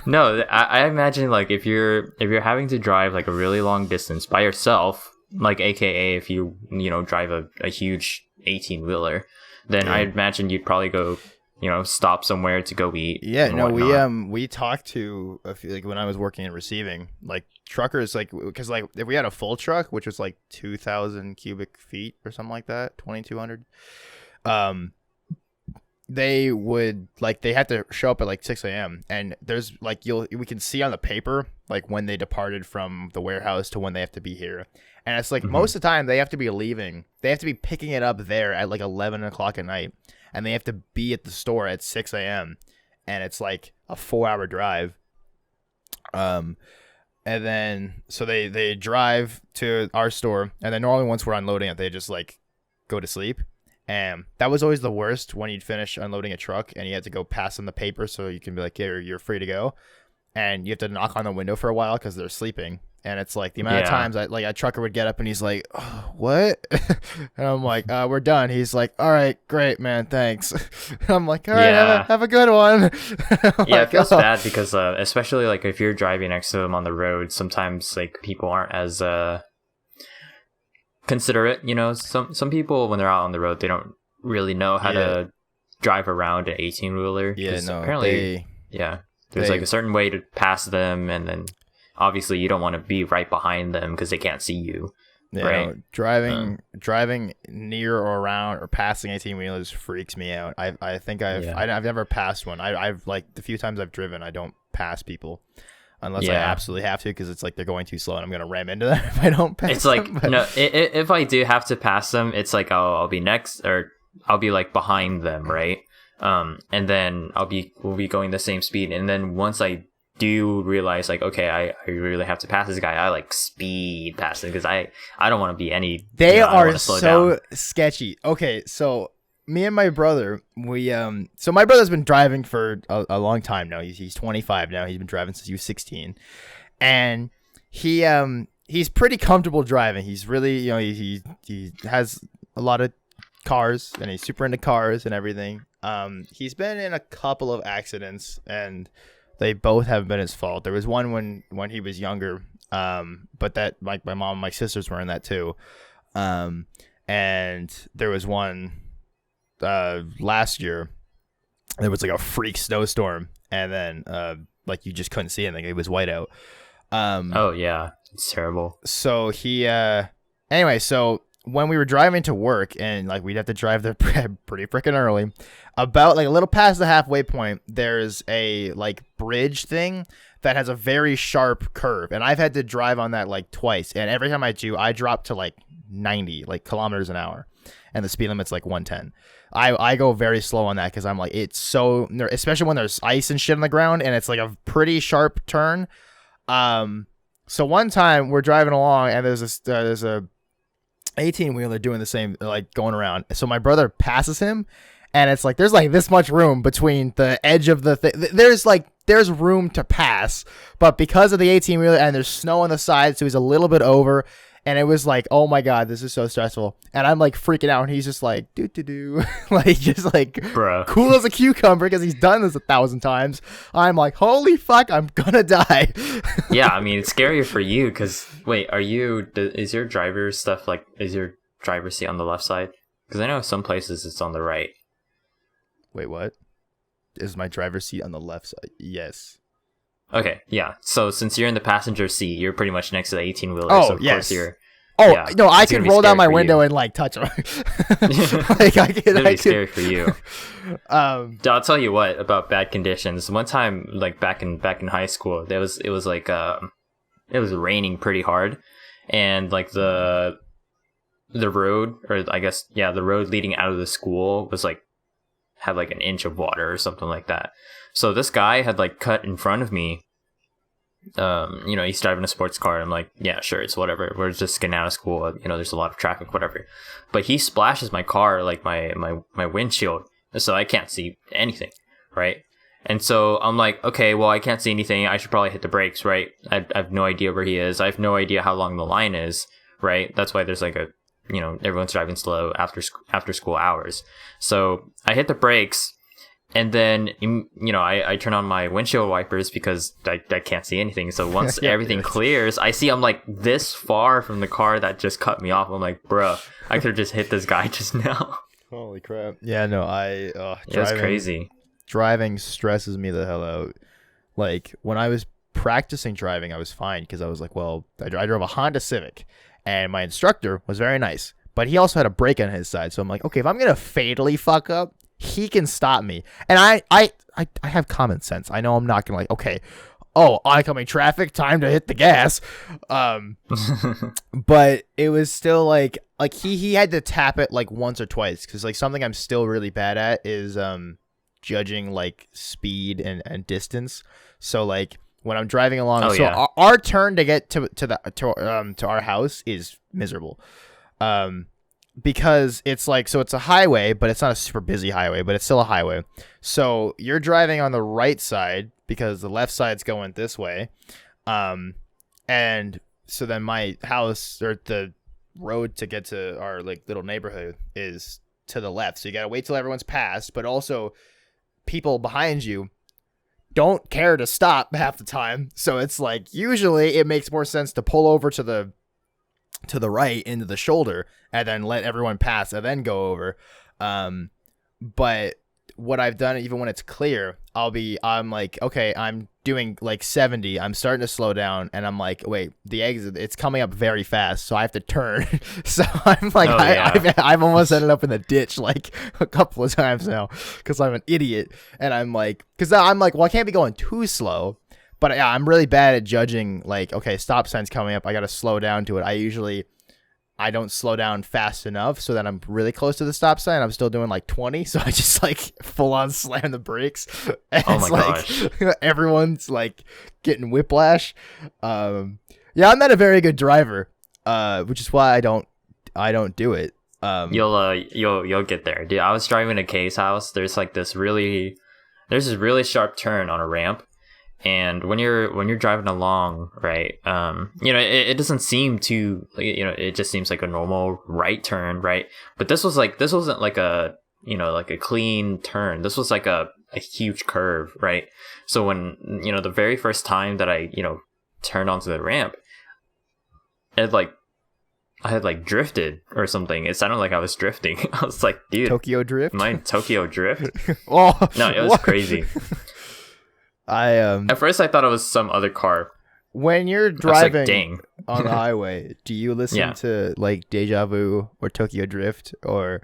B: No, I imagine like if you're having to drive like a really long distance by yourself, like AKA if you drive a huge 18-wheeler, then I imagine you'd probably go stop somewhere to go eat.
A: Yeah, no, we talked to a few, like when I was working in receiving, like truckers, like because like if we had a full truck, which was like 2,000 cubic feet or something like that, 2,200. they would like they had to show up at like 6 a.m. and there's like we can see on the paper like when they departed from the warehouse to when they have to be here, and it's like most of the time they have to be leaving, they have to be picking it up there at like 11 o'clock at night, and they have to be at the store at 6 a.m. and it's like a 4-hour drive. And then so they drive to our store, and then normally once we're unloading it, they just like go to sleep. And that was always the worst when you'd finish unloading a truck and you had to go pass them the paper so you can be like, yeah, you're free to go. And you have to knock on the window for a while because they're sleeping. And it's like the amount of times like a trucker would get up and he's like, oh, what? And I'm like, we're done. He's like, all right, great, man, thanks. And I'm like, all right, have a good one.
B: Yeah, it feels bad because especially like if you're driving next to them on the road, sometimes like people aren't as considerate. You know, some people when they're out on the road, they don't really know how to drive around an 18-wheeler.
A: Yeah, no,
B: apparently, there's like a certain way to pass them, and then obviously you don't want to be right behind them because they can't see you.
A: Yeah,
B: right?
A: No, driving near or around or passing 18-wheelers freaks me out. I think I've never passed one. I've like the few times I've driven, I don't pass people unless I absolutely have to because it's like they're going too slow and I'm gonna ram into them if I don't pass.
B: It's like
A: them, but...
B: no, if I do have to pass them, it's like I'll be next or I'll be like behind them, right? And then we'll be going the same speed, and then once I do realize like, okay, I really have to pass this guy, I like speed past him because I don't want to be any.
A: They are so sketchy. Okay, so me and my brother, we so my brother's been driving for a long time now. He's 25 now. He's been driving since he was 16, and he's pretty comfortable driving. He's really he has a lot of cars and he's super into cars and everything. He's been in a couple of accidents and they both haven't been his fault. There was one when he was younger, but that like my mom and my sisters were in that too. And there was one last year. There was like a freak snowstorm, and then like you just couldn't see anything. It was whiteout.
B: Oh yeah, it's terrible.
A: So he anyway, so when we were driving to work and like we'd have to drive there pretty freaking early, about like a little past the halfway point, there's a like bridge thing that has a very sharp curve, and I've had to drive on that like twice, and every time I do, I drop to like 90 like kilometers an hour, and the speed limit's like 110. I go very slow on that because I'm like, it's so, especially when there's ice and shit on the ground and it's like a pretty sharp turn. So one time we're driving along and there's a 18-wheeler doing the same, like going around. So my brother passes him, and it's like there's like this much room between the edge of the thing. There's room to pass, but because of the 18-wheeler and there's snow on the side, so he's a little bit over. And it was like, oh my god, this is so stressful. And I'm like freaking out, and he's just like do like just like
B: Bruh.
A: Cool as a cucumber because he's done this 1,000 times. I'm like, holy fuck, I'm gonna die.
B: Yeah, I mean it's scarier for you because wait, is your driver's stuff like is your driver's seat on the left side? Because I know some places it's on the right.
A: Wait, what? Is my driver's seat on the left side? Yes.
B: Okay, yeah. So since you're in the passenger seat, you're pretty much next to the 18-wheeler.
A: Oh,
B: so of
A: yes.
B: course you're.
A: Oh
B: yeah,
A: no, I can roll down my window
B: you.
A: And like touch him. Like I can.
B: It'll be scary for you.
A: I'll
B: tell you what about bad conditions. One time, like back in high school, it was like it was raining pretty hard, and like the road, or I guess the road leading out of the school was like had like an inch of water or something like that. So this guy had like cut in front of me. He's driving a sports car. And I'm like, yeah, sure, it's whatever. We're just getting out of school. There's a lot of traffic, whatever. But he splashes my car, like my windshield, so I can't see anything, right? And so I'm like, okay, well, I can't see anything. I should probably hit the brakes, right? I have no idea where he is. I have no idea how long the line is, right? That's why there's like everyone's driving slow after school hours. So I hit the brakes. And then, I turn on my windshield wipers because I can't see anything. So once everything clears, I see I'm like this far from the car that just cut me off. I'm like, bruh, I could have just hit this guy just now.
A: Holy crap. Yeah, no,
B: it's crazy.
A: Driving stresses me the hell out. Like, when I was practicing driving, I was fine because I was like, well, I drove a Honda Civic, and my instructor was very nice. But he also had a brake on his side. So I'm like, okay, if I'm going to fatally fuck up, he can stop me. And I have common sense. I know I'm not gonna like, okay, oh, oncoming traffic, time to hit the gas. But it was still like he had to tap it like once or twice, because like something I'm still really bad at is judging like speed and distance. So like when I'm driving along, our turn to get to our house is miserable. Because it's like, so it's a highway, but it's not a super busy highway, but it's still a highway. So you're driving on the right side because the left side's going this way. And so then my house, or the road to get to our like little neighborhood, is to the left. So you got to wait till everyone's passed, but also people behind you don't care to stop half the time. So it's like, usually it makes more sense to pull over to the right into the shoulder and then let everyone pass and then go over. But what I've done, even when it's clear, I'm like, okay, I'm doing like 70. I'm starting to slow down, and I'm like, wait, the exit, it's coming up very fast, so I have to turn. So I'm like, I've almost ended up in the ditch like a couple of times now because I'm an idiot. And I'm like, well, I can't be going too slow. But yeah, I'm really bad at judging, like, okay, stop sign's coming up, I gotta slow down to it. I don't slow down fast enough so that I'm really close to the stop sign. I'm still doing like 20, so I just like full on slam the brakes. And
B: oh my gosh.
A: Everyone's like getting whiplash. Yeah, I'm not a very good driver, which is why I don't do it.
B: You'll get there, dude. I was driving to Kay's house. There's this really sharp turn on a ramp. And when you're driving along, right, it doesn't seem too, it just seems like a normal right turn, right? But this wasn't like a clean turn. This was like a huge curve, right? So when, the very first time that I, turned onto the ramp, I had drifted or something. It sounded like I was drifting. I was like, dude,
A: Tokyo drift?
B: Am I in Tokyo drift?
A: Oh,
B: no, it was crazy. At first I thought it was some other car.
A: When you're driving on the highway, do you listen to like Deja Vu or Tokyo Drift or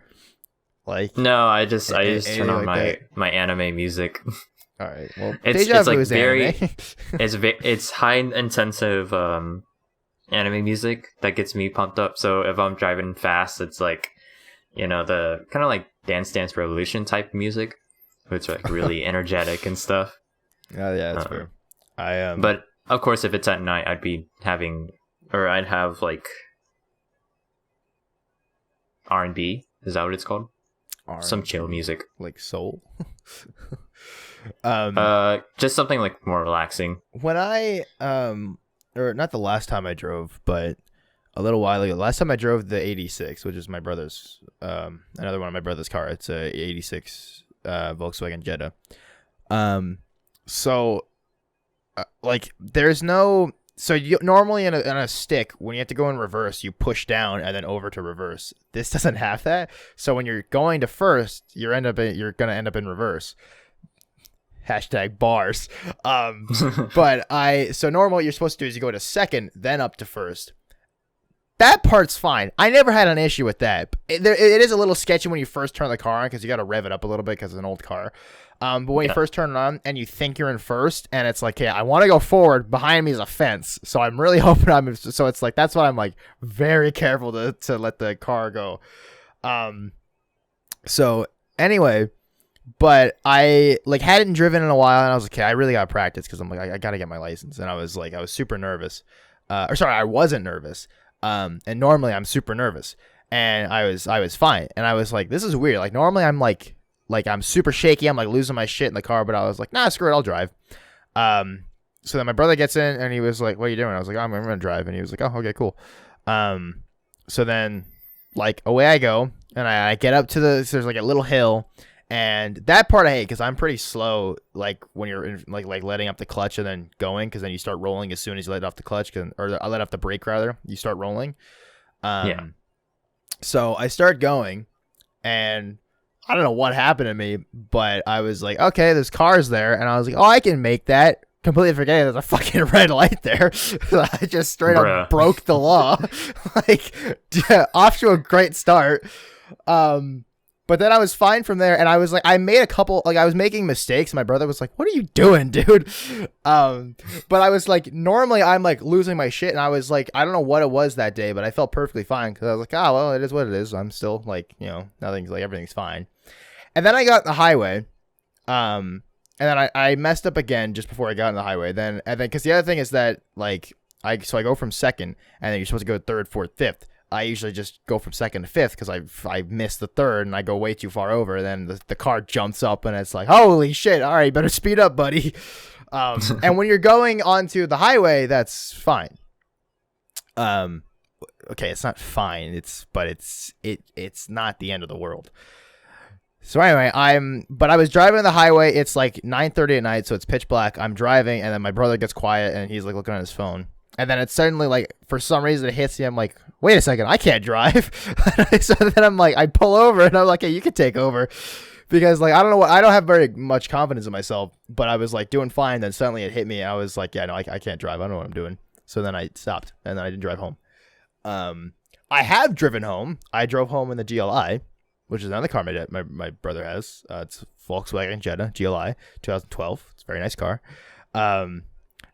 A: like?
B: No, I just turn on my anime music.
A: All right, well,
B: it's
A: Deja Vu
B: like
A: is
B: very
A: anime.
B: it's high intensive anime music that gets me pumped up. So if I'm driving fast, it's like the kind of like Dance Dance Revolution type music, which like really energetic and stuff.
A: Oh yeah, that's fair.
B: But of course, if it's at night, I'd have like R&B. Is that what it's called? R&B, some chill music,
A: like soul.
B: Just something like more relaxing.
A: When I or not the last time I drove, but a little while ago. Last time I drove the 86, which is my brother's, another one of my brother's car. It's a 86 Volkswagen Jetta. So, like, there's no. So you normally in a stick, when you have to go in reverse, you push down and then over to reverse. This doesn't have that. So when you're going to first, you're gonna end up in reverse. Hashtag bars. So normal, what you're supposed to do is you go to second, then up to first. That part's fine. I never had an issue with that. It is a little sketchy when you first turn the car on because you got to rev it up a little bit because it's an old car. But when you first turn it on and you think you're in first and it's like, hey, I want to go forward. Behind me is a fence. So I'm really hoping so it's like, that's why I'm like very careful to let the car go. So anyway, but I like hadn't driven in a while and I was like, okay, I really got to practice because I'm like, I got to get my license. And I was super nervous. I wasn't nervous. And normally I'm super nervous and I was fine. And I was like, this is weird. Like normally I'm like I'm super shaky. I'm like losing my shit in the car, but I was like, nah, screw it. I'll drive. So then my brother gets in and he was like, what are you doing? I was like, I'm going to drive. And he was like, oh, okay, cool. So then like away I go and I get up to there's like a little hill and that part I hate because I'm pretty slow. Like when you're in, like letting up the clutch and then going, because then you start rolling as soon as you let off the clutch or I let off the brake rather, you start rolling. So I start going and I don't know what happened to me, but I was like, okay, there's cars there. And I was like, oh, I can make that. Completely forgetting there's a fucking red light there. I just straight up broke the law. Like, off to a great start. But But then I was fine from there, and I was like, I made a couple, like I was making mistakes. My brother was like, "What are you doing, dude?" But I was like, normally I'm like losing my shit, and I was like, I don't know what it was that day, but I felt perfectly fine because I was like, oh well, it is what it is. I'm still like, nothing's like everything's fine. And then I got the highway, and then I messed up again just before I got on the highway. And then because the other thing is that like I go from second, and then you're supposed to go third, fourth, fifth. I usually just go from second to fifth because I missed the third and I go way too far over. And then the car jumps up and it's like, holy shit! All right, better speed up, buddy. And when you're going onto the highway, that's fine. Okay, it's not fine. It's not the end of the world. So anyway, I was driving on the highway. It's like 9:30 at night, so it's pitch black. I'm driving, and then my brother gets quiet and he's like looking at his phone. And then it's suddenly like, for some reason, it hits me. I'm like, wait a second, I can't drive. So then I'm like, I pull over and I'm like, hey, you can take over. Because like, I don't have very much confidence in myself, but I was like doing fine. Then suddenly it hit me. I was like, yeah, no, I can't drive. I don't know what I'm doing. So then I stopped and then I didn't drive home. I have driven home. I drove home in the GLI, which is another car my brother has. It's Volkswagen Jetta GLI 2012. It's a very nice car. And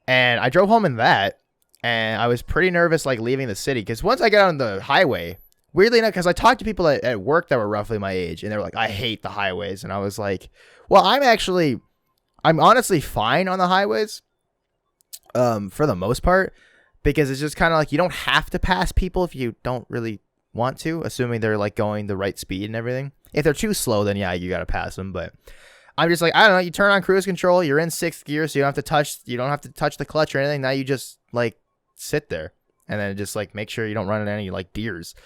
A: I drove home in that. And I was pretty nervous, like, leaving the city. Because once I got on the highway, weirdly enough, because I talked to people at work that were roughly my age, and they were like, I hate the highways. And I was like, well, I'm honestly fine on the highways, for the most part. Because it's just kind of like, you don't have to pass people if you don't really want to, assuming they're, like, going the right speed and everything. If they're too slow, then, yeah, you got to pass them. But I'm just like, I don't know, you turn on cruise control, you're in sixth gear, so you don't have to touch the clutch or anything. Now you just, like, sit there and then just like make sure you don't run into any like deers.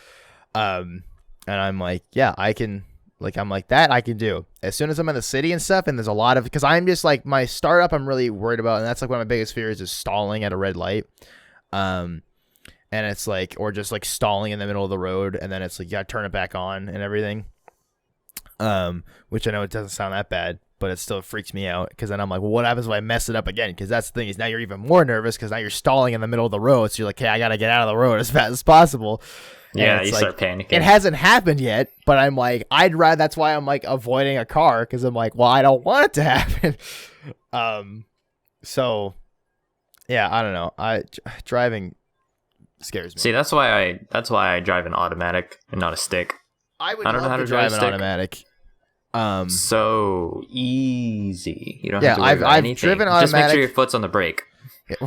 A: And I'm like, yeah, I can, like, I'm like, that I can do as soon as I'm in the city and stuff. And there's a lot of, because I'm just like, my startup I'm really worried about, and that's like one of my biggest fears is stalling at a red light. And it's like, or just like stalling in the middle of the road, and then it's like you gotta turn it back on and everything. Which I know it doesn't sound that bad, but it still freaks me out, because then I'm like, well, what happens if I mess it up again? Because that's the thing, is now you're even more nervous because now you're stalling in the middle of the road. So you're like, hey, I gotta get out of the road as fast as possible.
B: Yeah,
A: you
B: start panicking.
A: It hasn't happened yet, but I'm like, I'd rather. That's why I'm like avoiding a car, because I'm like, well, I don't want it to happen. So yeah, I don't know. Driving scares me.
B: See, that's why I drive an automatic and not a stick.
A: I don't know how to drive an automatic.
B: So easy. You don't
A: yeah,
B: have to worry about anything.
A: Driven automatic.
B: Just make sure your foot's on the brake.
A: Yeah,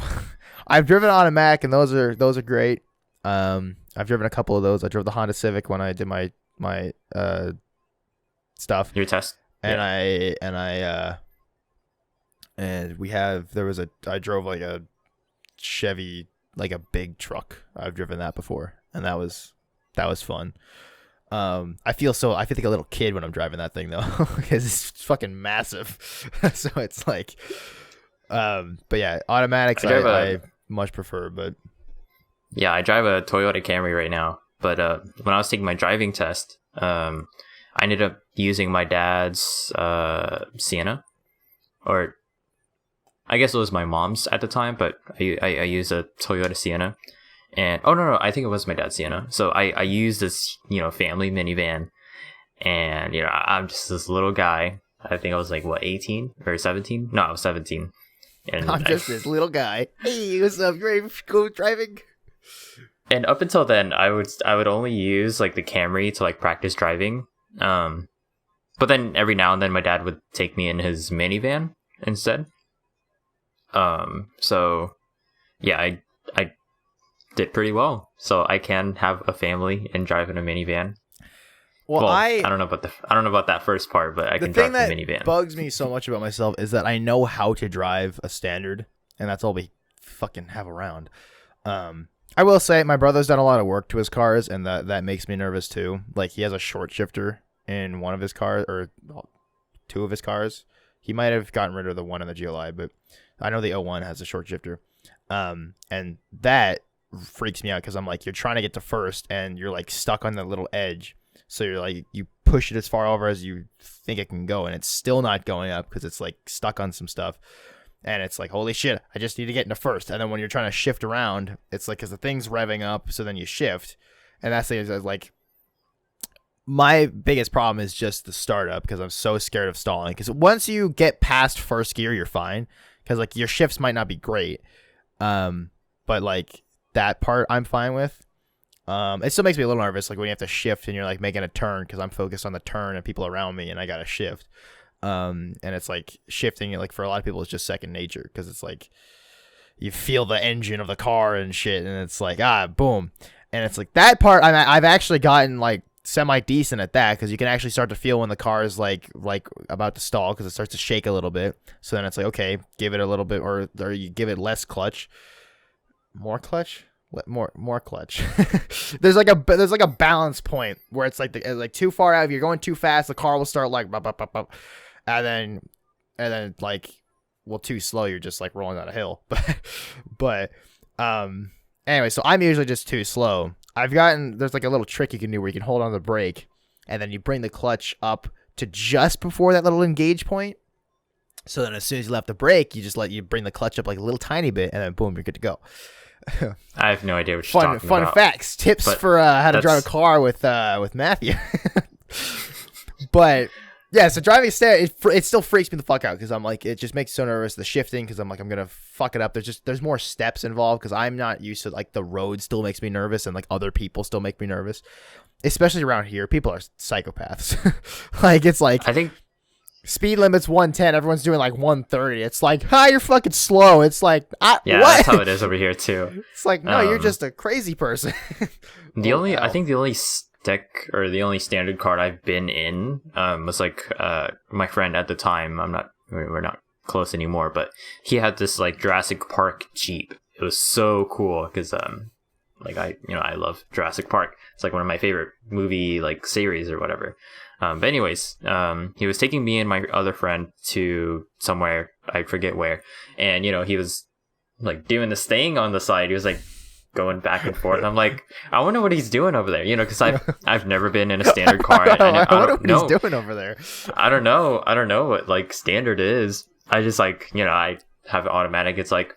A: I've driven automatic, and those are great. I've driven a couple of those. I drove the Honda Civic when I did my stuff.
B: Your test.
A: And yeah. I drove like a Chevy, like a big truck. I've driven that before, and that was fun. I feel like a little kid when I'm driving that thing though, because it's fucking massive. So it's like, but yeah, automatics I much prefer. But
B: yeah, I drive a Toyota Camry right now. But when I was taking my driving test, I ended up using my dad's Sienna, or I guess it was my mom's at the time, but I used a Toyota Sienna. And no, I think it was my dad's Sienna. So I used this, family minivan, and I'm just this little guy. I think I was like 18 or 17. No, I was 17. And
A: I'm just this little guy. Hey, what's up? You ready to go driving?
B: And up until then, I would only use like the Camry to like practice driving. But then every now and then my dad would take me in his minivan instead. So yeah, I did pretty well. So I can have a family and drive in a minivan. Well, I don't know about that first part, but I can drive a minivan.
A: The thing that bugs me so much about myself is that I know how to drive a standard, and that's all we fucking have around. I will say my brother's done a lot of work to his cars, and that makes me nervous too. Like, he has a short shifter in one of his cars, or two of his cars. He might have gotten rid of the one in the GLI, but I know the 01 has a short shifter. And that freaks me out, because I'm like, you're trying to get to first, and you're like stuck on the little edge. So you're like, you push it as far over as you think it can go, and it's still not going up because it's like stuck on some stuff. And it's like, holy shit, I just need to get into first. And then when you're trying to shift around, it's like, because the thing's revving up, so then you shift. And that's the thing, is like, my biggest problem is just the startup because I'm so scared of stalling. Because once you get past first gear, you're fine. Because like your shifts might not be great, but like that part I'm fine with. It still makes me a little nervous, like when you have to shift and you're like making a turn because I'm focused on the turn and people around me and I gotta shift. And it's like shifting it, like for a lot of people, it's just second nature because it's like you feel the engine of the car and shit, and it's like boom, and it's like that part. I've actually gotten like semi decent at that because you can actually start to feel when the car is like about to stall because it starts to shake a little bit. So then it's like, okay, give it a little bit, or you give it less clutch, more clutch. More clutch. there's like a balance point where it's like too far out. If you're going too fast, the car will start like and then like, well, too slow, you're just like rolling down a hill. but anyway, so I'm usually just too slow. There's like a little trick you can do where you can hold on the brake and then you bring the clutch up to just before that little engage point. So then as soon as you left the brake, you bring the clutch up like a little tiny bit and then boom, you're good to go.
B: I have no idea what you're talking
A: Fun
B: about.
A: facts, tips for how to drive a car with Matthew. But yeah, so driving a standard, it still freaks me the fuck out because I'm like, it just makes me so nervous. The shifting because I'm like, I'm gonna fuck it up. There's more steps involved because I'm not used to, like, the road still makes me nervous and like other people still make me nervous, especially around here. People are psychopaths. Like, it's like,
B: I think
A: speed limit's 110. Everyone's doing like 130. It's like, you're fucking slow. It's like,
B: yeah,
A: what?
B: that's how it is over here too.
A: It's like, no, you're just a crazy person.
B: I think the only stick or the only standard card I've been in was like my friend at the time. We're not close anymore, but he had this like Jurassic Park Jeep. It was so cool because like I love Jurassic Park. It's like one of my favorite movie like series or whatever. But anyways, he was taking me and my other friend to somewhere, I forget where, and he was like doing this thing on the side. He was like going back and forth. I'm like, I wonder what he's doing over there, because I've never been in a standard car.
A: I wonder what he's doing over there.
B: I don't know what like standard is. I just like I have it automatic. It's like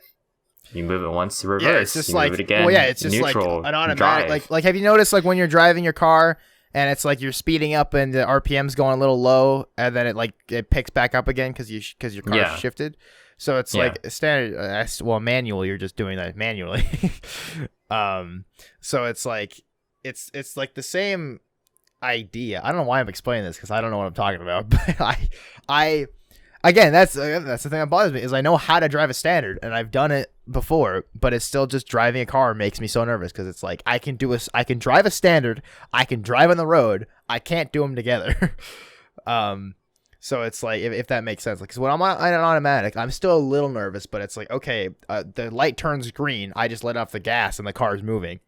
B: you move it once to reverse. Yeah, it's just move it again.
A: Well, yeah, it's just
B: neutral,
A: like an automatic. Like have you noticed like when you're driving your car? And it's like you're speeding up and the RPM's going a little low, and then it picks back up again because your car shifted. So it's like standard. Manual. You're just doing that manually. So it's like it's like the same idea. I don't know why I'm explaining this because I don't know what I'm talking about. But I again, that's the thing that bothers me is I know how to drive a standard and I've done it before, but it's still just driving a car makes me so nervous because it's like I can drive a standard, I can drive on the road, I can't do them together. So it's like if that makes sense, because when I'm on an automatic, I'm still a little nervous, but it's like, okay, the light turns green, I just let off the gas and the car's moving.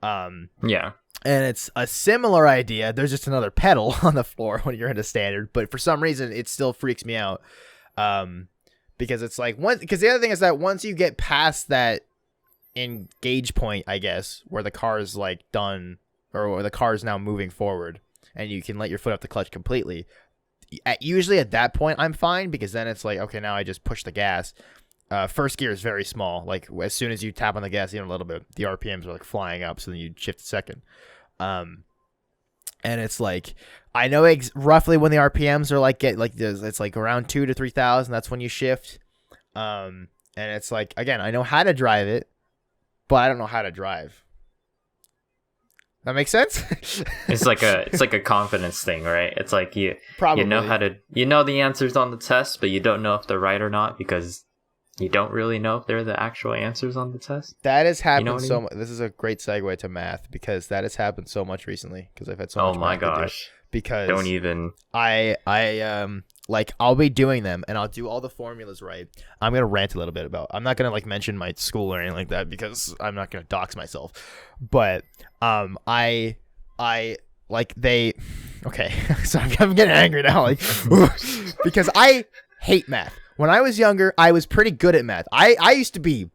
B: Yeah.
A: And it's a similar idea. There's just another pedal on the floor when you're in a standard, but for some reason it still freaks me out. Because it's like because the other thing is that once you get past that engage point, I guess, where the car is like done or where the car is now moving forward and you can let your foot off the clutch completely. Usually at that point, I'm fine because then it's like, okay, now I just push the gas. First gear is very small. Like as soon as you tap on the gas even a little bit, the RPMs are like flying up. So then you shift to second. And it's like, I know roughly when the RPMs are like it's like around 2,000 to 3,000. That's when you shift. And it's like, again, I know how to drive it, but I don't know how to drive. That makes sense?
B: It's like a confidence thing, right? It's like you know the answers on the test, but you don't know if they're right or not because you don't really know if they're the actual answers on the test.
A: That has happened so much. This is a great segue to math because that has happened so much recently because I've had so much. Oh my gosh! Because
B: don't even.
A: Like I'll be doing them and I'll do all the formulas right. I'm gonna rant a little bit about. I'm not gonna like mention my school or anything like that because I'm not gonna dox myself. But I like they. Okay, so I'm getting angry now, like because I hate math. When I was younger, I was pretty good at math. I used to be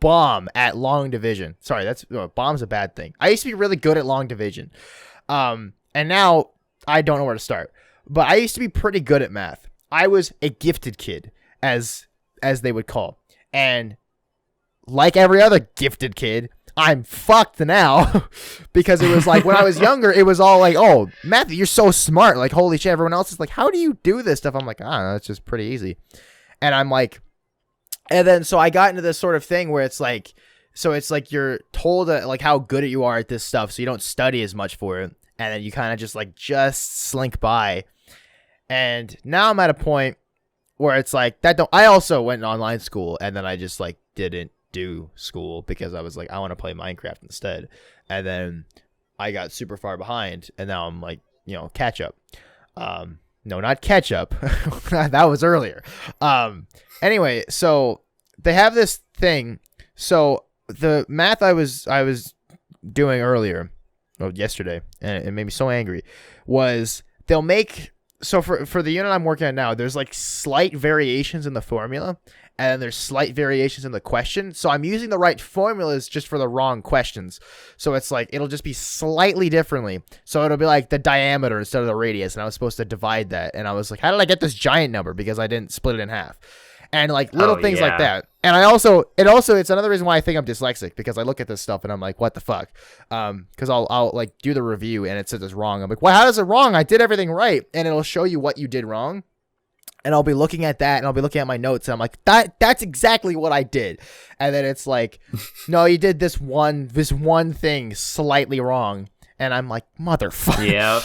A: bomb at long division. Sorry, bomb's a bad thing. I used to be really good at long division. And now I don't know where to start. But I used to be pretty good at math. I was a gifted kid, as they would call. And like every other gifted kid, I'm fucked now because it was like when I was younger, it was all like, oh, Matthew, you're so smart. Like, holy shit. Everyone else is like, how do you do this stuff? I'm like, I don't know. It's just pretty easy. And I'm like, and then so I got into this sort of thing where it's like, so it's like you're told like how good you are at this stuff. So you don't study as much for it. And then you kind of just slink by. And now I'm at a point where it's like I also went to online school and then I just like didn't do school because I was like, I want to play Minecraft instead. And then I got super far behind and now I'm like, catch up. No, not catch up. That was earlier. Anyway, so they have this thing. So the math I was doing earlier, yesterday, and it made me so angry, was they'll make, so for the unit I'm working on now, there's like slight variations in the formula, and then there's slight variations in the question. So I'm using the right formulas just for the wrong questions. So it's like, it'll just be slightly differently. So it'll be like the diameter instead of the radius, and I was supposed to divide that. And I was like, how did I get this giant number? Because I didn't split it in half. And like little things like that. And it's another reason why I think I'm dyslexic, because I look at this stuff and I'm like, what the fuck? Because I'll like do the review and it says it's wrong. I'm like, well, how is it wrong? I did everything right. And it'll show you what you did wrong. And I'll be looking at that and I'll be looking at my notes and I'm like, that's exactly what I did. And then it's like, no, you did this one thing slightly wrong. And I'm like, motherfucker.
B: Yeah.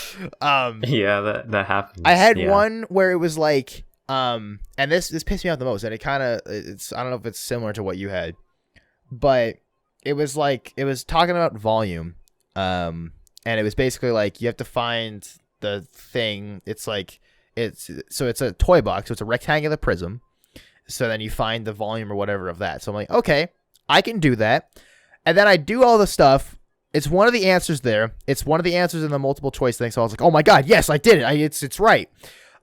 B: Yeah, that happens.
A: I had one where it was like, and this pissed me off the most, and it's I don't know if it's similar to what you had, but it was talking about volume, and it was basically like you have to find the thing. It's like it's a toy box, so it's a rectangular prism. So then you find the volume or whatever of that. So I'm like, okay, I can do that, and then I do all the stuff. It's one of the answers there. It's one of the answers in the multiple choice thing. So I was like, oh my god, yes, I did it. It's right.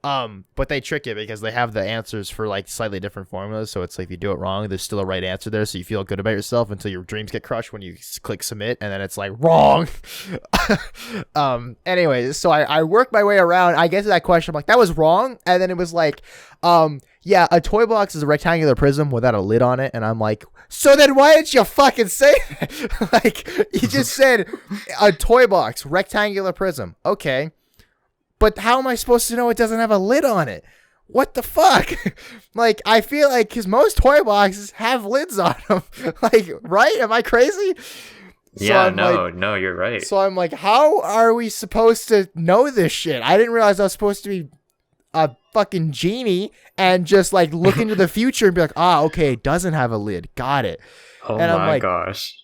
A: But they trick it because they have the answers for like slightly different formulas. So it's like if you do it wrong, there's still a right answer there. So you feel good about yourself until your dreams get crushed when you click submit, and then it's like wrong. Anyway, so I worked my way around. I get to that question. I'm like, that was wrong. And then it was like, yeah, a toy box is a rectangular prism without a lid on it. And I'm like, so then why didn't you fucking say that? Like, you just said a toy box, rectangular prism. Okay. But how am I supposed to know it doesn't have a lid on it? What the fuck? Like, I feel like, because most toy boxes have lids on them. Like, right? Am I crazy?
B: Yeah, no, you're right.
A: So I'm like, how are we supposed to know this shit? I didn't realize I was supposed to be a fucking genie and just, like, look into the future and be like, okay, it doesn't have a lid. Got it.
B: Oh
A: and
B: my gosh.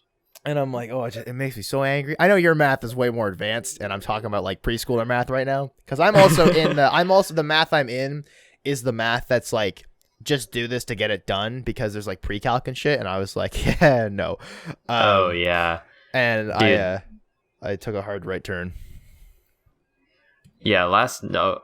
A: And I'm like, it makes me so angry. I know your math is way more advanced, and I'm talking about like preschooler math right now, because I'm also the math I'm in is the math that's like just do this to get it done, because there's like pre-calc and shit, and I was like, yeah, no.
B: Oh yeah.
A: And I took a hard right turn.
B: Yeah,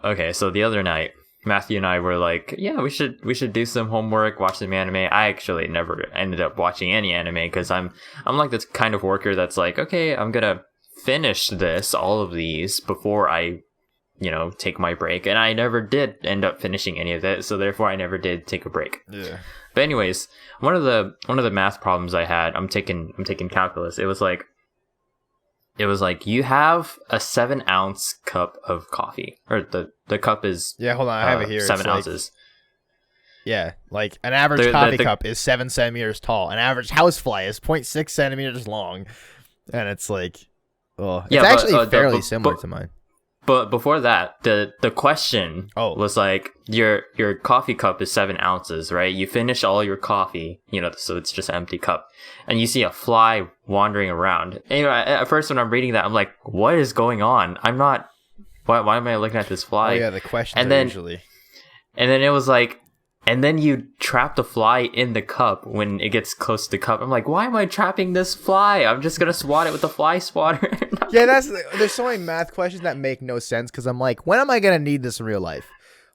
B: okay, so the other night, Matthew and I were like, yeah, we should do some homework, watch some anime. I actually never ended up watching any anime because I'm like this kind of worker that's like, okay, I'm gonna finish all of these before I, take my break. And I never did end up finishing any of it, so therefore I never did take a break.
A: Yeah.
B: But anyways, one of the math problems I had, I'm taking calculus. It was like you have a 7-ounce cup of coffee, or the cup is
A: hold on, I have it here.
B: 7 ounces.
A: Yeah, like an average coffee cup is 7 centimeters tall. An average housefly is 0.6 centimeters long, and it's like, it's actually fairly similar to mine.
B: But before that, the question was like, your coffee cup is 7 ounces, right? You finish all your coffee, so it's just an empty cup, and you see a fly wandering around. And, at first when I'm reading that, I'm like, what is going on? I'm not. Why am I looking at this fly?
A: Oh yeah, the questions are usually.
B: And then it was like, and then you trap the fly in the cup when it gets close to the cup. I'm like, why am I trapping this fly? I'm just gonna swat it with a fly swatter.
A: Yeah, there's so many math questions that make no sense, because I'm like, when am I gonna need this in real life?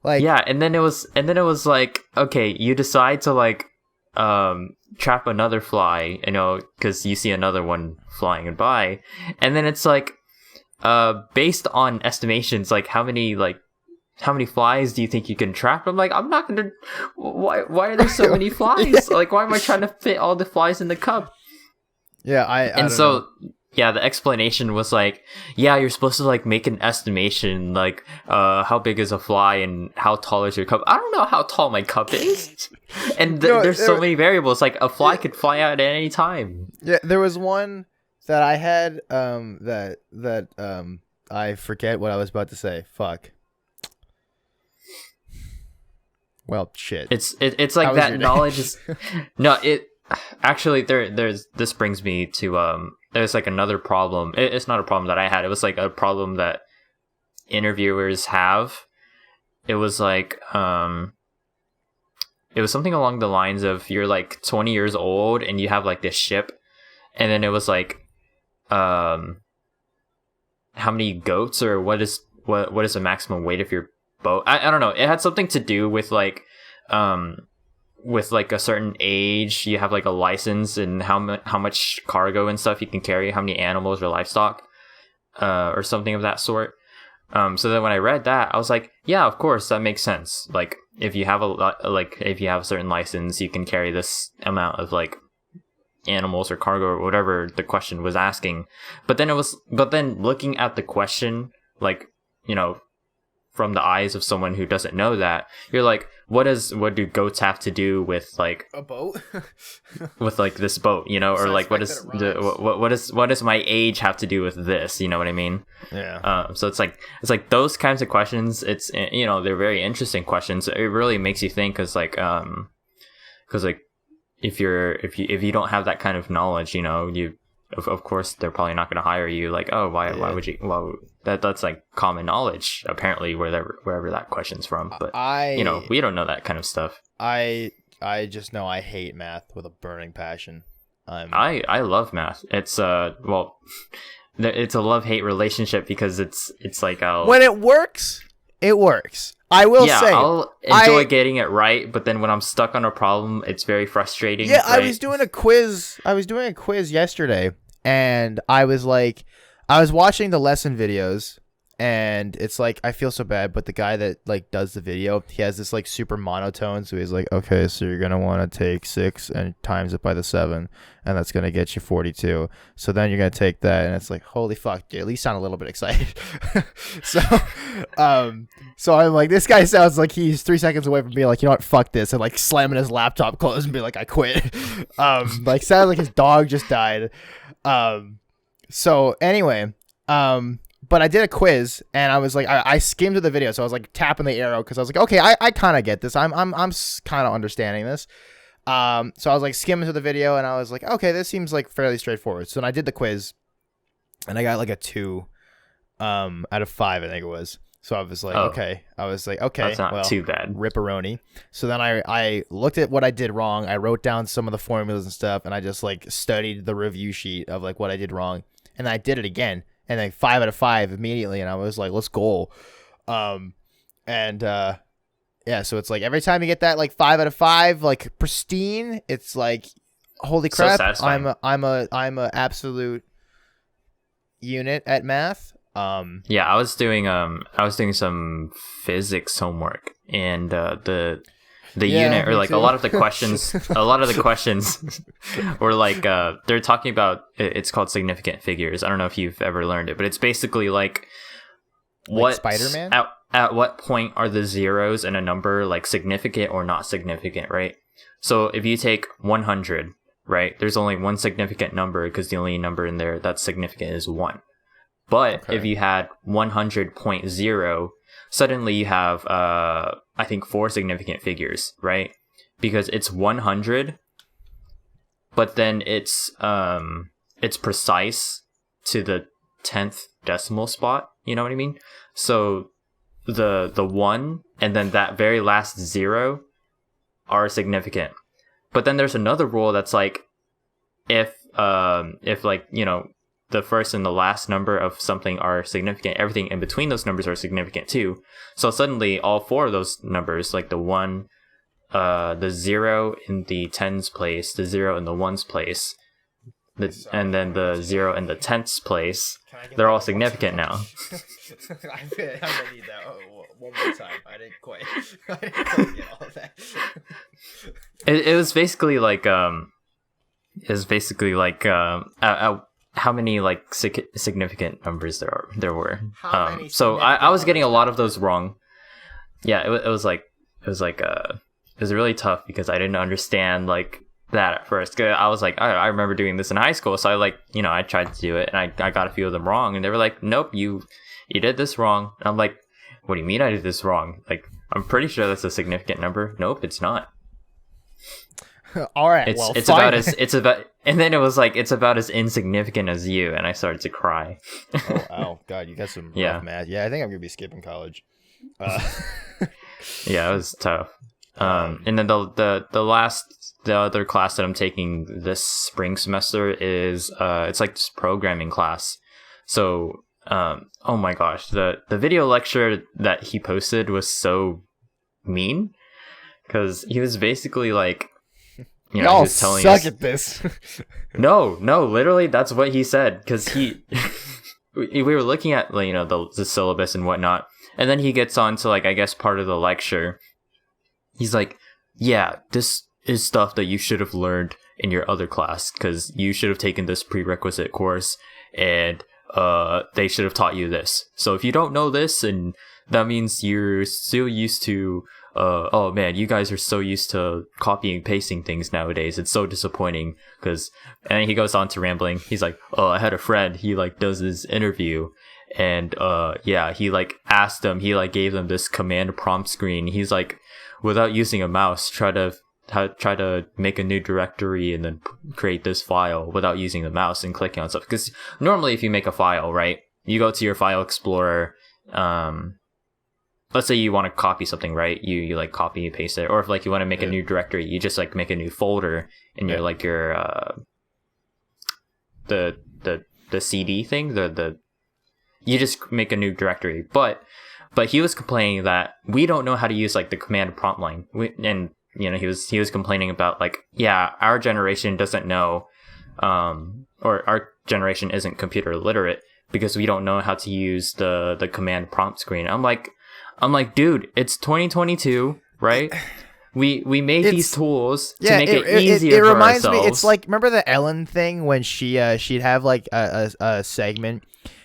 A: Like,
B: yeah, and then it was like, okay, you decide to like trap another fly, because you see another one flying by, and then it's like, based on estimations, like how many flies do you think you can trap? I'm like, I'm not gonna. Why are there so many flies? Like, why am I trying to fit all the flies in the cup?
A: Yeah, I
B: And
A: don't know.
B: so, yeah, the explanation was like, yeah, you're supposed to like make an estimation, like, how big is a fly and how tall is your cup. I don't know how tall my cup is, and
A: No,
B: there's so many variables. Like, a fly could fly out at any time.
A: yeah, there was one that I had that I forget what I was about to say. Fuck. Well, shit.
B: It's
A: How
B: like
A: was your
B: that
A: day?
B: knowledge is no. It actually there's this brings me to there's like another problem. It's not a problem that I had. It was like a problem that interviewers have. It was like it was something along the lines of you're like 20 years old and you have like this ship, and then it was like how many goats, or what is the maximum weight of your boat. I don't know, it had something to do um with like a certain age you have like a license, and how much cargo and stuff you can carry, how many animals or livestock, or something of that sort. So then when I read that, I was like, yeah, of course, that makes sense. Like, if you have if you have a certain license, you can carry this amount of like animals or cargo or whatever the question was asking. But then looking at the question, like, you know, from the eyes of someone who doesn't know that, you're like, what do goats have to do with like
A: A boat?
B: with like this boat, you know, or
A: Besides
B: like
A: the fact that it rhymes.
B: what does my age have to do with this, you know what I mean?
A: Yeah.
B: So it's like those kinds of questions. It's, you know, they're very interesting questions. It really makes you think, because like if you don't have that kind of knowledge, you know, of course they're probably not going to hire you. Like, oh, why would you? Well, that's like common knowledge apparently, wherever that question's from. But you know, we don't know that kind of stuff.
A: I just know I hate math with a burning passion.
B: I love math. It's well, it's a love-hate relationship, because it's like
A: when it works, it works. I will say,
B: I'll enjoy getting it right, but then when I'm stuck on a problem, it's very frustrating.
A: yeah,
B: right?
A: I was doing a quiz yesterday, and I was watching the lesson videos, and it's like, I feel so bad, but the guy that like does the video, he has this like super monotone, so he's like, okay, so you're gonna want to take 6 and times it by the 7, and that's gonna get you 42. So then you're gonna take that, and it's like, holy fuck, you at least sound a little bit excited. so so I'm like, this guy sounds like he's 3 seconds away from being like, you know what, fuck this, and like slamming his laptop closed and be like, I quit. Like, sounds like his dog just died. So anyway, but I did a quiz, and I was like, I skimmed through the video, so I was like tapping the arrow, because I was like, okay, I kind of get this. I'm kind of understanding this. So I was like skimming through the video, and I was like, okay, this seems like fairly straightforward. So then I did the quiz, and I got like a 2 out of 5, I think it was. So I was like, okay,
B: that's not too bad.
A: Ripperoni. So then I looked at what I did wrong. I wrote down some of the formulas and stuff, and I just like studied the review sheet of like what I did wrong, and I did it again. And then 5 out of 5 immediately, and I was like, let's go. Yeah, so it's like every time you get that like 5 out of 5, like pristine, it's like, holy
B: So
A: crap,
B: satisfying.
A: I'm a absolute unit at math.
B: Yeah, I was doing some physics homework, and the
A: Yeah,
B: unit, or
A: me
B: like
A: too.
B: a lot of the questions were like they're talking about, it's called significant figures. I don't know if you've ever learned it, but it's basically like what
A: Spider-Man?
B: at what point are the zeros in a number like significant or not significant, right? So if you take 100, right, there's only one significant number, because the only number in there that's significant is 1. But
A: Okay.
B: if you had 100.0, suddenly you have, I think, 4 significant figures, right? Because it's 100, but then it's precise to the 10th decimal spot. You know what I mean? So the 1 and then that very last 0 are significant. But then there's another rule that's like, if like, you know, the first and the last number of something are significant, everything in between those numbers are significant too. So suddenly all 4 of those numbers, like the 1, the 0 in the tens place, the 0 in the ones place, and then the 0 in the tenths place, they're all significant now.
A: I'm gonna need that one more time. I didn't quite get all of that.
B: It was basically like is basically like how many like significant numbers there were.
A: How many
B: so I was getting a lot
A: numbers?
B: of those wrong. Yeah, it was really tough because I didn't understand like that at first. 'Cause I was like, I remember doing this in high school, so I like, you know, I tried to do it and I got a few of them wrong, and they were like, nope, you did this wrong. And I'm like, what do you mean I did this wrong? Like, I'm pretty sure that's a significant number. Nope, it's not.
A: All right,
B: It's
A: fine.
B: it's about, and then it was like, it's about as insignificant as you, and I started to cry.
A: Oh God, you got some
B: Yeah.
A: rough math. Yeah, I think I'm gonna be skipping college. Uh,
B: Yeah, it was tough. And then the other class that I'm taking this spring semester is it's like this programming class. So oh my gosh, the video lecture that he posted was so mean, because he was basically like, you know, he
A: y'all
B: was telling
A: suck
B: us,
A: at this.
B: no, literally that's what he said, because he we were looking at, like, you know, the syllabus and whatnot, and then he gets on to like, I guess, part of the lecture. He's like, yeah, this is stuff that you should have learned in your other class, because you should have taken this prerequisite course, and they should have taught you this. So if you don't know this, and that means you're still used to oh man, you guys are so used to copying and pasting things nowadays. It's so disappointing. And he goes on to rambling. He's like, oh, I had a friend, he like does this interview, and yeah, he like asked them, he like gave them this command prompt screen. He's like, without using a mouse, try to make a new directory and then create this file without using the mouse and clicking on stuff. Because normally if you make a file, right, you go to your file explorer, let's say you want to copy something, right, you like copy and paste it, or if like you want to make a new directory, you just like make a new folder in your like your the CD thing, the you just make a new directory. But he was complaining that we don't know how to use like the command prompt line. And you know, he was complaining about like, yeah, our generation doesn't know, or our generation isn't computer literate because we don't know how to use the command prompt screen. I'm like, dude, it's 2022, right? We made these tools to make it easier for
A: reminds
B: ourselves.
A: me, it's like, remember the Ellen thing when she'd have like a segment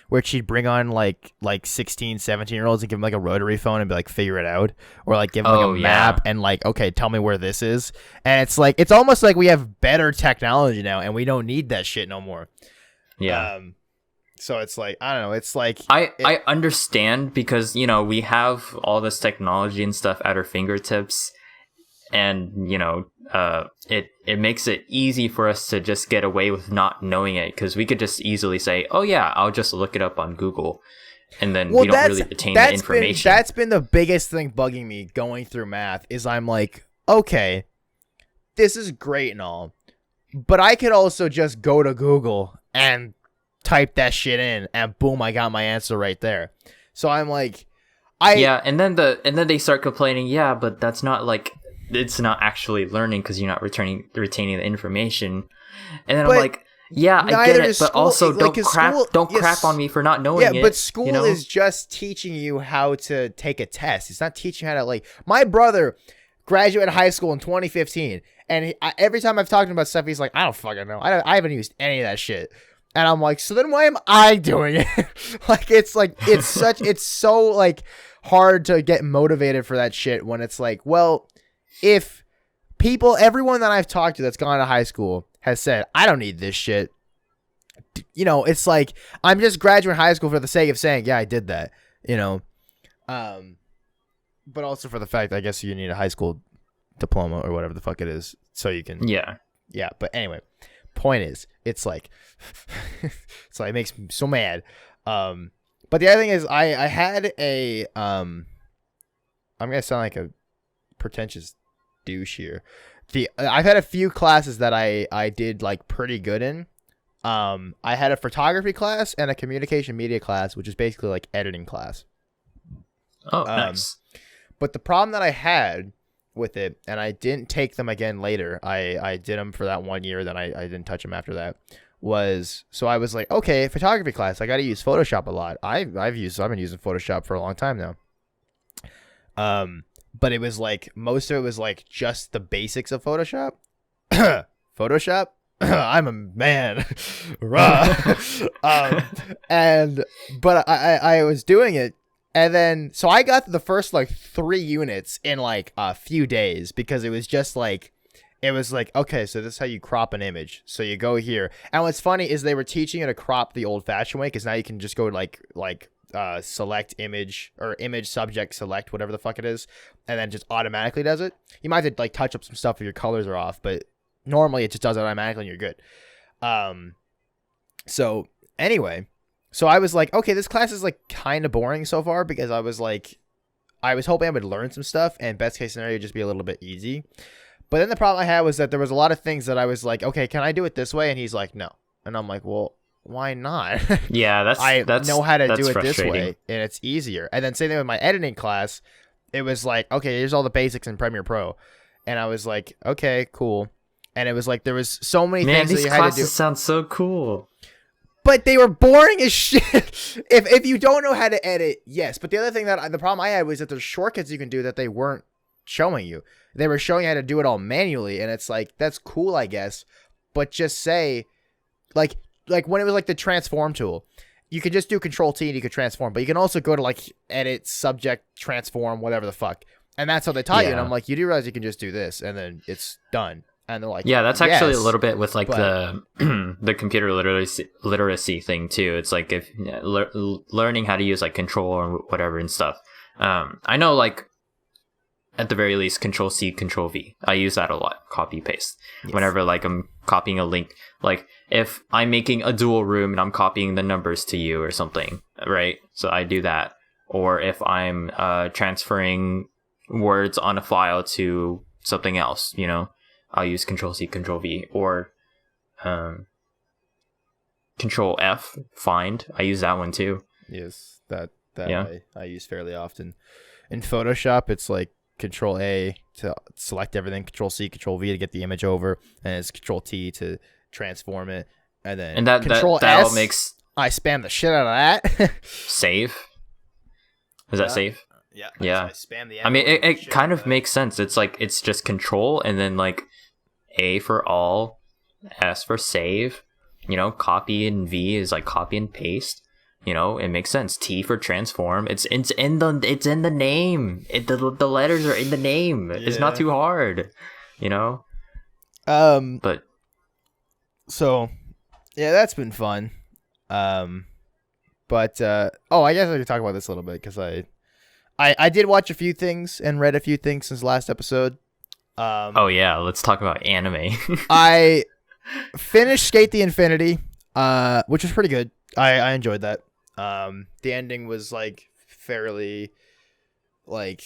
A: where she'd bring on like 16, 17-year-olds and give them like a rotary phone and be like, figure it out, or like give them like a map and like, okay, tell me where this is. And it's like, it's almost like we have better technology now and we don't need that shit no more.
B: Yeah.
A: So it's like, I don't know, it's like,
B: I understand, because, you know, we have all this technology and stuff at our fingertips, and, you know, it makes it easy for us to just get away with not knowing it, because we could just easily say, oh yeah, I'll just look it up on Google, and then we don't really retain the information.
A: That's been the biggest thing bugging me going through math, is I'm like, okay, this is great and all, but I could also just go to Google and type that shit in, and boom, I got my answer right there. So I'm like,
B: and then they start complaining, yeah, but that's not like, it's not actually learning because you're not retaining the information. And then I'm like, yeah, I get it, but also don't crap on me for not knowing it.
A: Yeah, but school,
B: you know?
A: is just teaching you how to take a test. It's not teaching you how to, like, my brother graduated high school in 2015, and every time I've talked to him about stuff, he's like, I don't fucking know. I haven't used any of that shit. And I'm like, so then why am I doing it? It's so like hard to get motivated for that shit when it's like, well, if everyone that I've talked to that's gone to high school has said, I don't need this shit, you know, it's like, I'm just graduating high school for the sake of saying, yeah, I did that, you know, but also for the fact, I guess you need a high school diploma or whatever the fuck it is, so you can, yeah. But anyway, point is, it's like, it makes me so mad. But the other thing is, I had a, I'm gonna sound like a pretentious douche here. I've had a few classes that I did like pretty good in. I had a photography class and a communication media class, which is basically like editing class.
B: Oh, nice.
A: But the problem that I had with it, and I didn't take them again later, I did them for that 1 year, then I didn't touch them after that, so I was like, okay, photography class, I got to use Photoshop a lot. I've been using Photoshop for a long time now. But it was like, most of it was like just the basics of Photoshop. I'm a man. Rah. But I was doing it, and then so I got the first like 3 units in like a few days because it was just like it was like, okay, so this is how you crop an image. So you go here, and what's funny is they were teaching you to crop the old-fashioned way because now you can just go like select image or image subject select whatever the fuck it is, and then just automatically does it. You might have to like touch up some stuff if your colors are off, but normally it just does it automatically and you're good. So anyway, so I was like, okay, this class is like kind of boring so far because I was hoping I would learn some stuff and best case scenario just be a little bit easy. But then the problem I had was that there was a lot of things that I was like, okay, can I do it this way? And he's like, no. And I'm like, well, why not?
B: Yeah, that's
A: know how to do it this
B: frustrating.
A: way, and it's easier. And then same thing with my editing class. It was like, okay, here's all the basics in Premiere Pro. And I was like, okay, cool. And it was like there was so many
B: Man,
A: things that
B: these
A: you had to do.
B: classes sound so cool.
A: But they were boring as shit. If you don't know how to edit, yes. But the other thing the problem I had was that there's shortcuts you can do that they weren't showing you. They were showing you how to do it all manually, and it's like that's cool, I guess. But just say, like when it was like the transform tool, you could just do Control T and you could transform. But you can also go to like edit, subject, transform, whatever the fuck, and that's how they taught you. And I'm like, you do realize you can just do this, and then it's done. And they're like,
B: yeah, that's actually
A: yes,
B: a little bit with like the the computer literacy thing too. It's like if learning how to use like Control or whatever and stuff. I know like at the very least Control C, Control V. I use that a lot. Copy paste. Yes. Whenever like I'm copying a link, like if I'm making a dual room and I'm copying the numbers to you or something, right? So I do that. Or if I'm transferring words on a file to something else, you know. I'll use Control C, Control V, or Control F, find. I use that one too.
A: Yes, that yeah. I use fairly often. In Photoshop, it's like Control A to select everything, Control C, Control V to get the image over, and it's Control T to transform it, and then Control S.
B: All makes
A: I spam the shit out of that.
B: Save. Is that save?
A: Yeah.
B: Yeah.
A: I spam the.
B: I mean, it kind of makes sense. It's like it's just Control and then like A for all, S for save. You know, copy and V is like copy and paste. You know, it makes sense. T for transform. It's in the name. The letters are in the name. Yeah. It's not too hard. You know. But
A: so yeah, that's been fun. But I guess I could talk about this a little bit because I did watch a few things and read a few things since last episode.
B: Oh yeah, let's talk about anime.
A: I finished Skate the Infinity, which was pretty good. I enjoyed that. The ending was like fairly like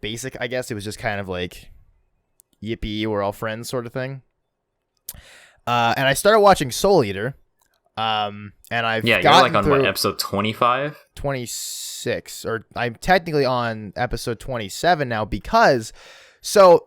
A: basic, I guess. It was just kind of like yippee, we're all friends sort of thing. And I started watching Soul Eater. And I've
B: you're like on what, episode 25?
A: 26, or I'm technically on episode 27 now because so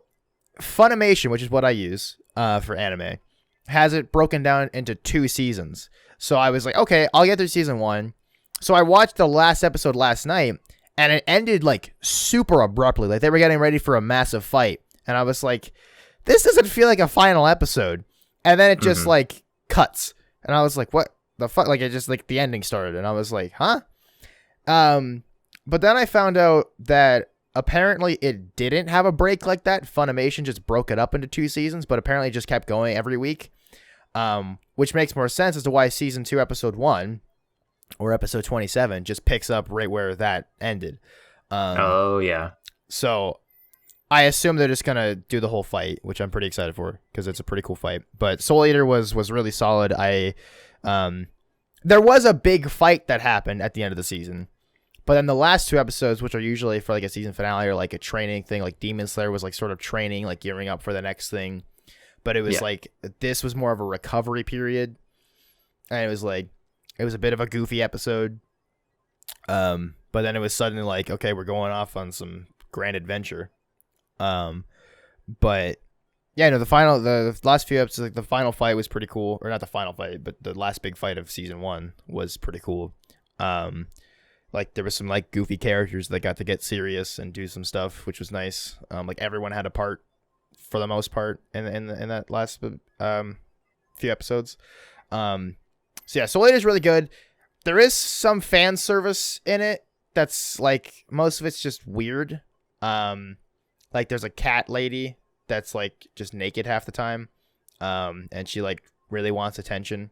A: Funimation, which is what I use for anime, has it broken down into 2 seasons. So I was like, okay, I'll get through season 1. So I watched the last episode last night, and it ended like super abruptly. Like they were getting ready for a massive fight, and I was like, this doesn't feel like a final episode. And then it just like cuts, and I was like, what the fuck? Like it just like the ending started, and I was like, huh? But then I found out that apparently it didn't have a break like that. Funimation just broke it up into 2 seasons, but apparently it just kept going every week. Which makes more sense as to why season 2, episode 1, or episode 27, just picks up right where that ended.
B: Oh yeah.
A: So I assume they're just gonna do the whole fight, which I'm pretty excited for because it's a pretty cool fight. But Soul Eater was really solid. There was a big fight that happened at the end of the season, but then the last 2 episodes, which are usually for like a season finale or like a training thing, like Demon Slayer was like sort of training, like gearing up for the next thing. But it was like, this was more of a recovery period. And it was a bit of a goofy episode. But then it was suddenly like, okay, we're going off on some grand adventure. But yeah, no, the last few episodes, like the final fight was pretty cool. Or not the final fight, but the last big fight of season 1 was pretty cool. Like there was some like goofy characters that got to get serious and do some stuff, which was nice. Like everyone had a part for the most part in that last few episodes. So yeah, Soul Eater is really good. There is some fan service in it that's like most of it's just weird. Like there's a cat lady that's like just naked half the time, and she like really wants attention.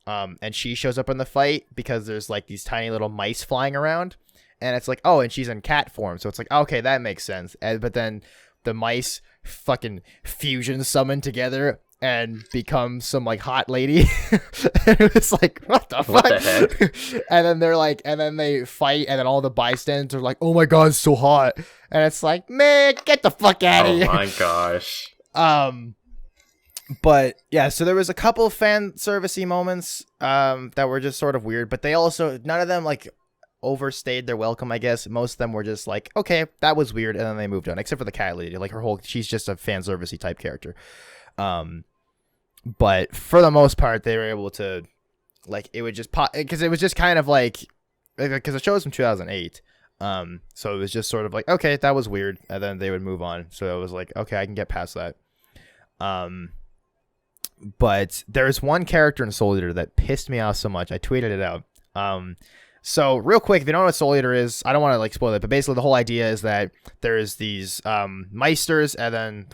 A: And she shows up in the fight because there's like these tiny little mice flying around, and it's like, oh, and she's in cat form, so it's like, okay, that makes sense. But then the mice fucking fusion summon together and become some like hot lady. And it's like, what the fuck?
B: The heck?
A: And then they're like, and then they fight, and then all the bystanders are like, oh my god, it's so hot. And it's like, man, get the fuck out of here.
B: Oh my gosh.
A: But yeah, so there was a couple of fan servicey moments that were just sort of weird, but they also, none of them like overstayed their welcome, I guess. Most of them were just like, okay, that was weird, and then they moved on, except for the cat lady. Like she's just a fan servicey type character. But for the most part, they were able to, like, it would just pop, because it was just kind of like, because the show was from 2008. So it was just sort of like, okay, that was weird, and then they would move on. So it was like, okay, I can get past that. But there's one character in Soul Eater that pissed me off so much, I tweeted it out. So real quick, if you don't know what Soul Eater is, I don't want to like spoil it, but basically the whole idea is that there's these meisters and then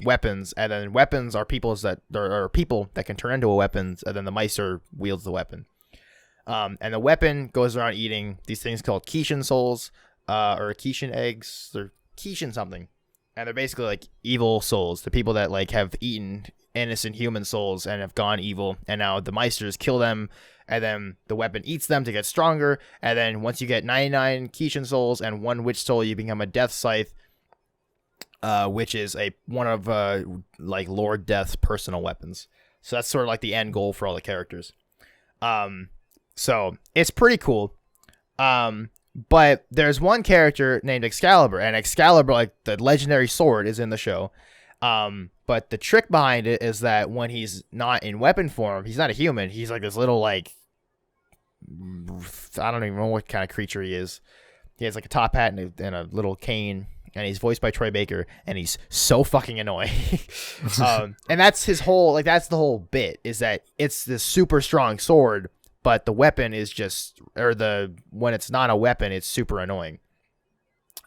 A: weapons are people that can turn into a weapon, and then the meister wields the weapon. And the weapon goes around eating these things called Kishin souls, or Kishin eggs, or Kishin something. And they're basically like evil souls, the people that like have eaten innocent human souls and have gone evil, and now the meisters kill them, and then the weapon eats them to get stronger, and then once you get 99 Kishin souls and 1 witch soul, you become a death scythe, which is one of like Lord Death's personal weapons. So that's sort of like the end goal for all the characters. So it's pretty cool. But there's one character named Excalibur, and Excalibur, like the legendary sword, is in the show. But the trick behind it is that when he's not in weapon form, he's not a human. He's like this little, like, I don't even know what kind of creature he is. He has like a top hat and a little cane, and he's voiced by Troy Baker, and he's so fucking annoying. And that's his whole, like, that's the whole bit, is that it's this super strong sword, but the weapon is just, when it's not a weapon, it's super annoying.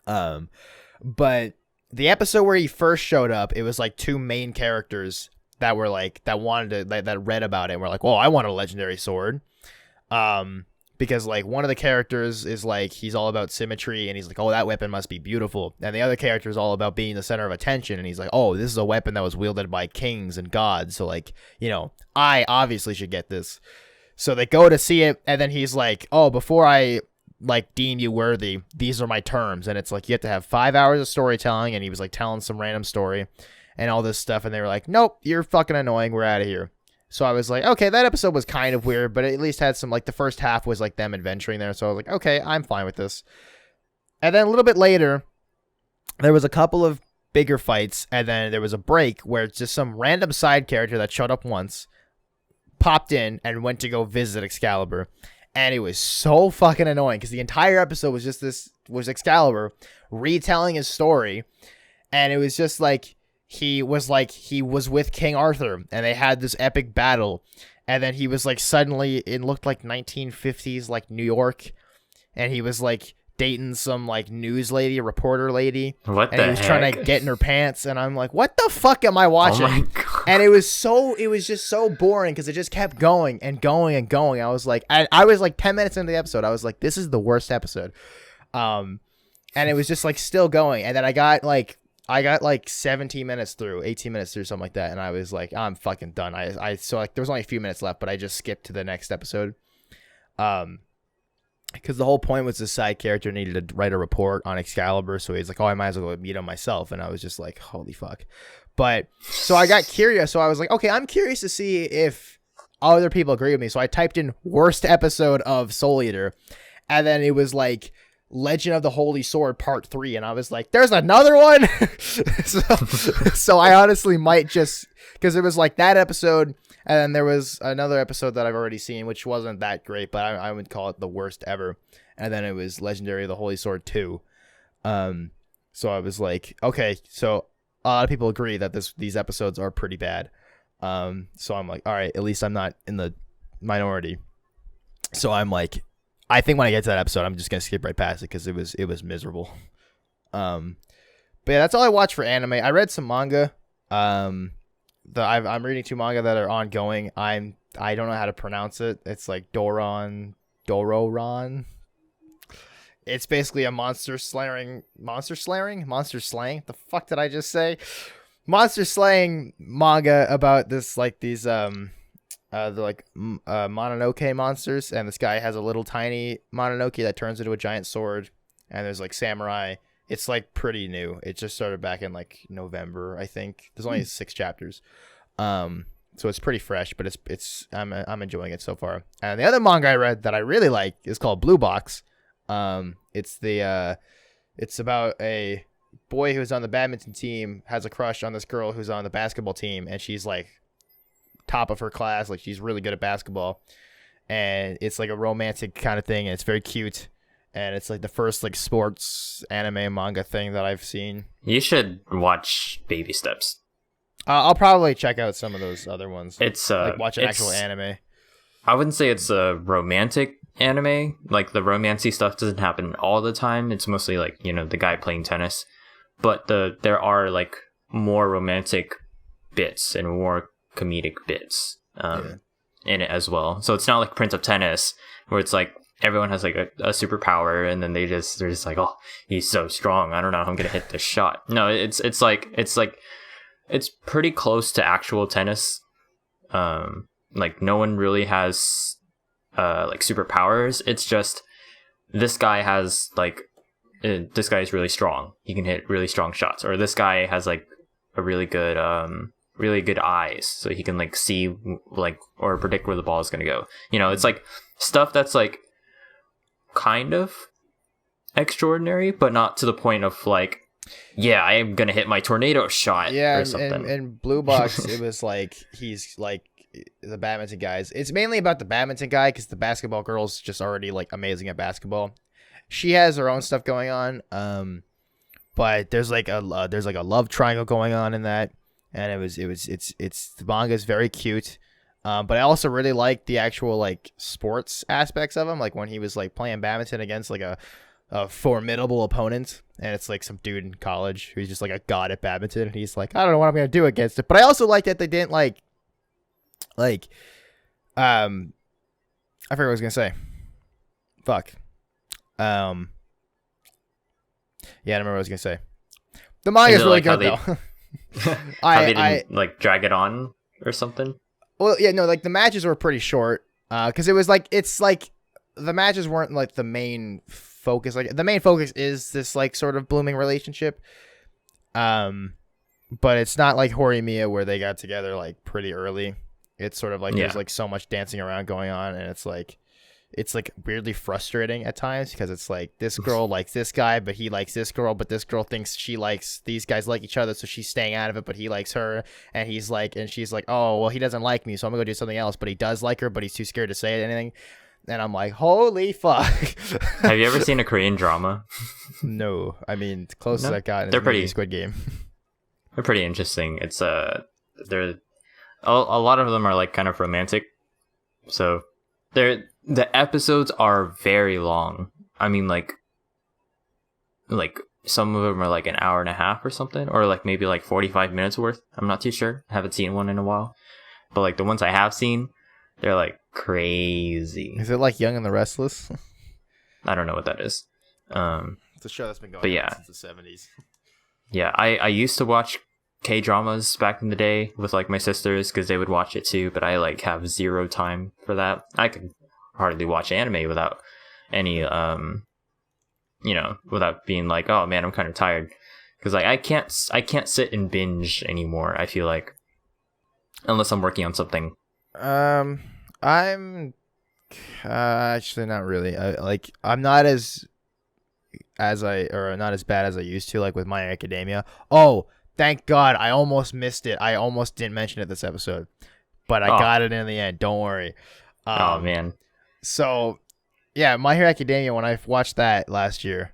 A: But the episode where he first showed up, it was like 2 main characters that were like, that wanted to, that read about it and were like, well, I want a legendary sword. Because like one of the characters is like, he's all about symmetry, and he's like, oh, that weapon must be beautiful. And the other character is all about being the center of attention, and he's like, oh, this is a weapon that was wielded by kings and gods, so like, you know, I obviously should get this. So they go to see it, and then he's like, oh, before I like deem you worthy, these are my terms. And it's like, you have to have 5 hours of storytelling, and he was like telling some random story and all this stuff, and they were like, nope, you're fucking annoying, we're out of here. So I was like, okay, that episode was kind of weird, but it at least had some, like, the first half was like them adventuring there, so I was like, okay, I'm fine with this. And then a little bit later, there was a couple of bigger fights, and then there was a break where it's just some random side character that showed up once, popped in, and went to go visit Excalibur. And it was so fucking annoying, because the entire episode was just was Excalibur retelling his story, and it was just like, he was with King Arthur, and they had this epic battle, and then he was like, suddenly it looked like 1950s like New York, and he was like dating some like news lady, a reporter lady, and he was trying to get in her pants, and I'm like, what the fuck am I watching? Oh my God. And it was just so boring, because it just kept going and going and going. I was like, I was like 10 minutes into the episode, I was like, this is the worst episode. And it was just like still going, and then I got like 17 minutes through, 18 minutes through, something like that, and I was like, I'm fucking done. So like there was only a few minutes left, but I just skipped to the next episode. Because the whole point was this side character needed to write a report on Excalibur, so he's like, oh, I might as well go meet him myself, and I was just like, holy fuck. But so I got curious, so I was like, okay, I'm curious to see if other people agree with me. So I typed in worst episode of Soul Eater, and then it was like Legend of the Holy Sword Part 3, and I was like, there's another one. so I honestly might just, because it was like that episode, and then there was another episode that I've already seen, which wasn't that great, but I would call it the worst ever. And then it was Legendary of the Holy Sword 2. So I was like, okay, so a lot of people agree that these episodes are pretty bad. So I'm like, all right, at least I'm not in the minority. So I'm like, I think when I get to that episode, I'm just gonna skip right past it because it was miserable. But yeah, that's all I watch for anime. I read some manga. I'm reading 2 manga that are ongoing. I don't know how to pronounce it. It's like Dororon. It's basically a monster slaying. The fuck did I just say? Monster slaying manga about this Mononoke monsters, and this guy has a little tiny Mononoke that turns into a giant sword, and there's like samurai. It's like pretty new. It just started back in like November, I think. There's only 6 chapters. So it's pretty fresh, but I'm enjoying it so far. And the other manga I read that I really like is called Blue Box. It's about a boy who's on the badminton team has a crush on this girl who's on the basketball team, and she's like top of her class, like she's really good at basketball, and it's like a romantic kind of thing, and it's very cute, and it's like the first like sports anime manga thing that I've seen.
B: You should watch Baby Steps.
A: I'll probably check out some of those other ones.
B: It's
A: like watch an actual anime.
B: I wouldn't say it's a romantic anime. Like the romancy stuff doesn't happen all the time. It's mostly like, you know, the guy playing tennis. But there are like more romantic bits and more comedic bits in it as well. So it's not like Prince of Tennis where it's like everyone has like a superpower and then they're just like, oh, he's so strong, I don't know how I'm gonna hit this shot. No, it's pretty close to actual tennis. Like no one really has like superpowers. It's just this guy has like this guy is really strong. He can hit really strong shots. Or this guy has like a really good eyes, so he can like see like or predict where the ball is gonna go. You know, it's like stuff that's like kind of extraordinary, but not to the point of like, yeah, I am gonna hit my tornado shot.
A: Yeah,
B: or something.
A: And Blue Box, it was like he's like the badminton guys. It's mainly about the badminton guy because the basketball girl's just already like amazing at basketball. She has her own stuff going on, but there's like a love triangle going on in that, and it's the manga is very cute. But I also really like the actual like sports aspects of him, like when he was like playing badminton against like a formidable opponent, and it's like some dude in college who's just like a god at badminton, and he's like, I don't know what I'm gonna do against it. But I also like that they didn't I forget what I was gonna say. Fuck. Yeah, I don't remember what I was gonna say. The manga is really
B: like
A: good though.
B: How they didn't like drag it on or something.
A: Well, yeah, no, like the matches were pretty short, because it was like the matches weren't like the main focus. Like the main focus is this like sort of blooming relationship, but it's not like Horimiya where they got together like pretty early. It's sort of like there's like so much dancing around going on, and it's like weirdly frustrating at times because it's like this girl likes this guy, but he likes this girl, but this girl thinks she likes these guys like each other, so she's staying out of it, but he likes her, and she's like, oh, well, he doesn't like me, so I'm gonna go do something else, but he does like her, but he's too scared to say anything. And I'm like, holy fuck.
B: Have you ever seen a Korean drama?
A: No. I mean, the closest I've gotten
B: is
A: maybe Squid Game.
B: They're pretty interesting. It's they're a lot of them are like kind of romantic. So the episodes are very long. I mean, like some of them are like an hour and a half or something, or like maybe like 45 minutes worth. I'm not too sure. I haven't seen one in a while. But like the ones I have seen, they're like crazy.
A: Is it like Young and the Restless?
B: I don't know what that is.
A: It's a show that's been going on since the 70s.
B: Yeah, I used to watch K-dramas back in the day with like my sisters because they would watch it too, but I like have zero time for that. I could hardly watch anime without any without being like, oh man, I'm kind of tired, because like I can't sit and binge anymore. I feel like unless I'm working on something. I'm
A: actually not really. I'm not as not as bad as I used to, like with My Hero Academia. Oh, thank God, I almost missed it. I almost didn't mention it this episode, but I got it in the end. Don't worry.
B: Oh man.
A: So, yeah, My Hero Academia, when I watched that last year,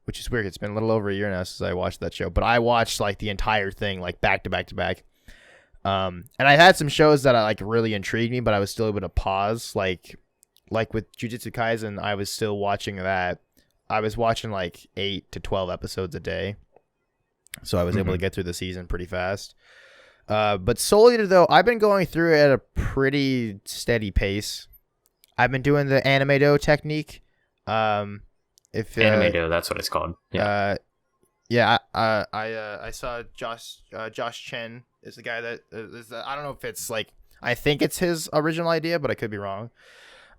A: which is weird. It's been a little over a year now since I watched that show, but I watched like the entire thing, like back to back to back. And I had some shows that I like really intrigued me, but I was still able to pause. Like with Jujutsu Kaisen, I was still watching that. I was watching like 8 to 12 episodes a day, so I was able to get through the season pretty fast. But Soul Eater, though, I've been going through it at a pretty steady pace. I've been doing the Animato technique.
B: Animato, that's what it's called. Yeah.
A: I saw Josh Chen is the guy that I don't know if it's like, I think it's his original idea, but I could be wrong.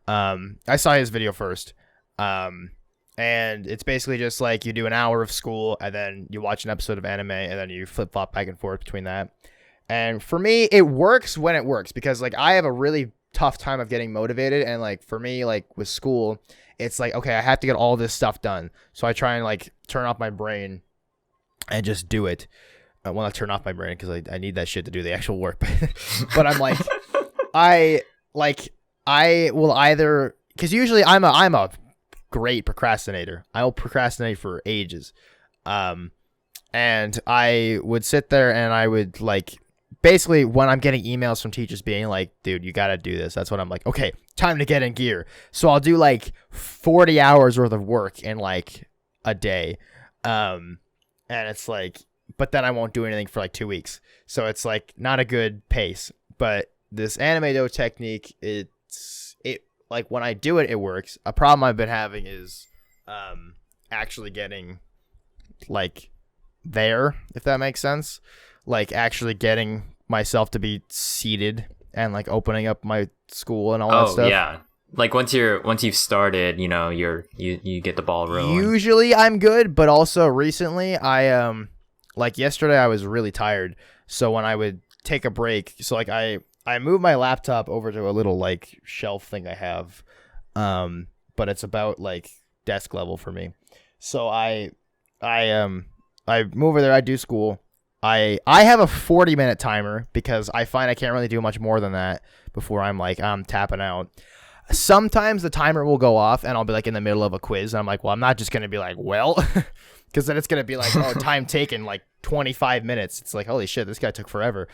A: I saw his video first. And it's basically just like you do an hour of school and then you watch an episode of anime and then you flip flop back and forth between that. And for me, it works when it works, because like I have a really tough time of getting motivated, and like for me, like with school, it's like, okay, I have to get all this stuff done, so I try and like turn off my brain and just do it. Well, not turn off my brain, because I need that shit to do the actual work. But I'm like, I will either, because usually I'm a great procrastinator. I'll procrastinate for ages. And I would sit there and I would like, basically when I'm getting emails from teachers being like, dude, you got to do this. That's when I'm like, okay, time to get in gear. So I'll do like 40 hours worth of work in like a day. And it's like, but then I won't do anything for like 2 weeks. So it's like not a good pace. But this Animato technique, it like when I do it, it works. A problem I've been having is actually getting like there, if that makes sense. Like actually getting myself to be seated and like opening up my school and all that stuff.
B: Oh yeah. Like once you've started, you know, you get the ball rolling.
A: Usually I'm good, but also recently I like yesterday I was really tired. So when I would take a break, so like I moved my laptop over to a little like shelf thing I have, but it's about like desk level for me. So I move over there. I do school. I have a 40-minute timer because I find I can't really do much more than that before I'm tapping out. Sometimes the timer will go off and I'll be like in the middle of a quiz and I'm like, well, I'm not just gonna be like, well, because then it's gonna be like, oh, time taken like 25 minutes. It's like, holy shit, this guy took forever.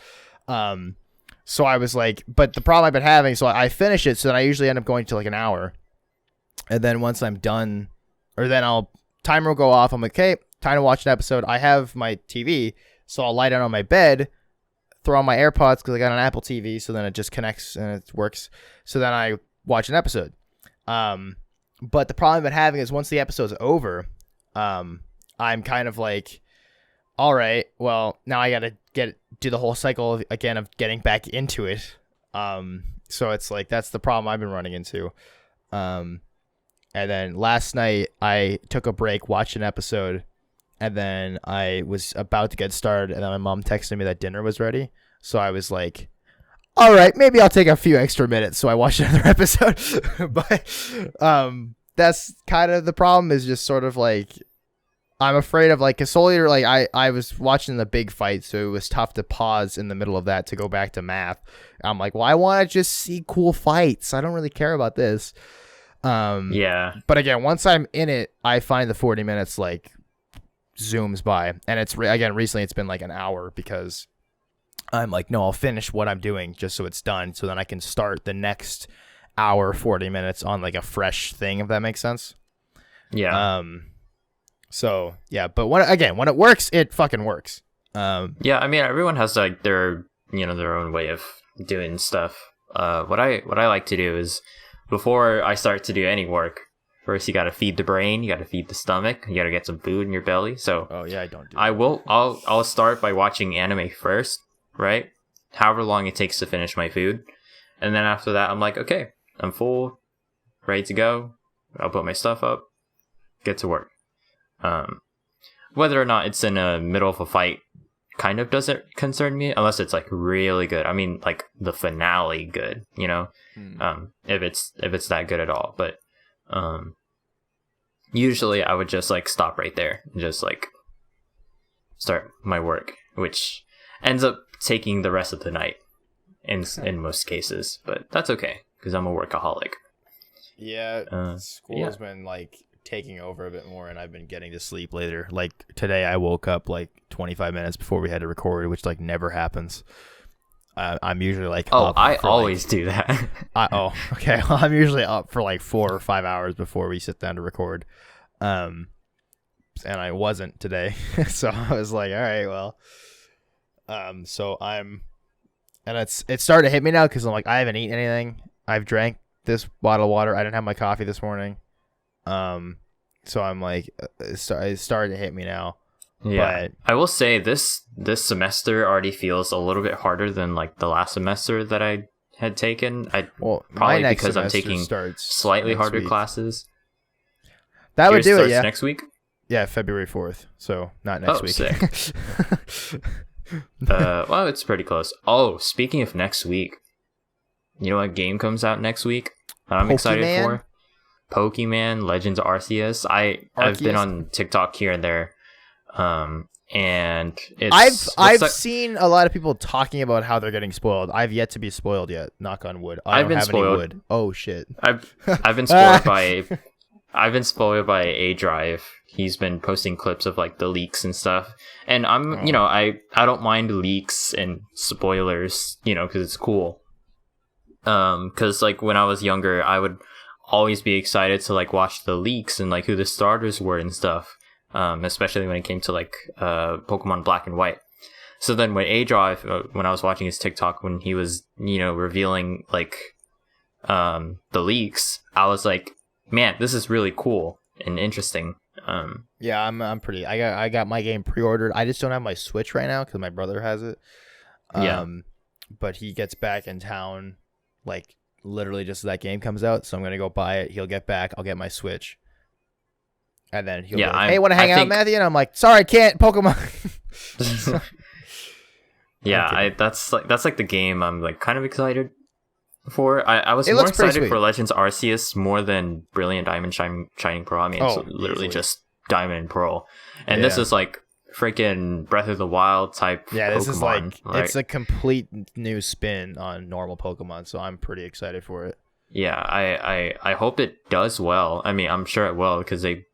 A: So I was like, but the problem I've been having, so I finish it, so then I usually end up going to like an hour, and then once I'm done, or then timer will go off. I'm like, okay, time to watch an episode. I have my TV, so I'll lie down on my bed, throw on my AirPods because I got an Apple TV, so then it just connects and it works. So then I watch an episode. But the problem I've been having is once the episode's over, I'm kind of like, all right, well, now I gotta do the whole cycle again of getting back into it. So it's like that's the problem I've been running into. And then last night I took a break, watched an episode, and then I was about to get started, and then my mom texted me that dinner was ready. So I was like, all right, maybe I'll take a few extra minutes. So I watched another episode. But that's kind of the problem, is just sort of like, I'm afraid of like, cause Soul Eater, like I was watching the big fight, so it was tough to pause in the middle of that to go back to math. I'm like, well, I want to just see cool fights. I don't really care about this.
B: Yeah.
A: But again, once I'm in it, I find the 40 minutes like zooms by, and it's again recently it's been like an hour because I'm like, no, I'll finish what I'm doing just so it's done, so then I can start the next hour 40 minutes on like a fresh thing, if that makes sense.
B: Yeah.
A: So yeah, but when it works, it fucking works.
B: Yeah, I mean, everyone has like their own way of doing stuff. What I like to do is, before I start to do any work, first you gotta feed the brain, you gotta feed the stomach, you gotta get some food in your belly. So
A: oh yeah, I don't do
B: that. I'll start by watching anime first, right? However long it takes to finish my food, and then after that I'm like, okay, I'm full, ready to go. I'll put my stuff up, get to work. Whether or not it's in the middle of a fight kind of doesn't concern me, unless it's like really good. I mean, like the finale good, if it's that good at all. But usually I would just like stop right there and just like start my work, which ends up taking the rest of the night in most cases, but that's okay because I'm a workaholic.
A: Yeah, school has been like taking over a bit more, and I've been getting to sleep later. Like today I woke up like 25 minutes before we had to record, which like never happens. I'm usually like
B: Oh,
A: up
B: I
A: for,
B: always do that.
A: okay. Well, I'm usually up for like 4 or 5 hours before we sit down to record. And I wasn't today, so I was like, all right, well, so I'm, and it started to hit me now because I'm like, I haven't eaten anything. I've drank this bottle of water. I didn't have my coffee this morning. So I'm like, it started to hit me now.
B: Yeah,
A: But
B: I will say this semester already feels a little bit harder than like the last semester that I had taken.
A: my
B: Probably
A: next
B: because I'm
A: semester
B: taking
A: starts
B: slightly
A: next
B: harder
A: week.
B: classes.
A: That would
B: Yours
A: do it,
B: starts
A: yeah.
B: next week?
A: Yeah, February 4th. So not next week.
B: Sick. Well, it's pretty close. Oh, speaking of next week, you know what game comes out next week that I'm excited for? Pokemon Legends Arceus. I've been on TikTok here and there, and
A: I've seen a lot of people talking about how they're getting spoiled. I've yet to be spoiled yet. Knock on wood.
B: I've been spoiled.
A: Any wood. Oh shit.
B: I've been spoiled by A Drive. He's been posting clips of like the leaks and stuff, and I'm I don't mind leaks and spoilers, because it's cool. Because like when I was younger, I would always be excited to like watch the leaks and like who the starters were and stuff, especially when it came to like Pokemon Black and White. So then when when I was watching his TikTok when he was revealing like the leaks, I was like, man, this is really cool and interesting.
A: Yeah, I'm pretty. I got my game pre-ordered. I just don't have my Switch right now because my brother has it. But he gets back in town like literally just as that game comes out, so I'm gonna go buy it. He'll get back. I'll get my Switch, and then he'll be like, "Hey, want to hang out, Matthew?" And I'm like, "Sorry, I can't. Pokemon."
B: Yeah, that's like the game I'm like kind of excited for. I was more excited for Legends Arceus more than Brilliant Diamond Shining Pearl. I mean, it's literally just Diamond and Pearl, and this is like freaking Breath of the Wild type.
A: Yeah, this
B: Pokemon,
A: is like it's a complete new spin on normal Pokemon, so I'm pretty excited for it.
B: Yeah, I hope it does well. I mean, I'm sure it will because they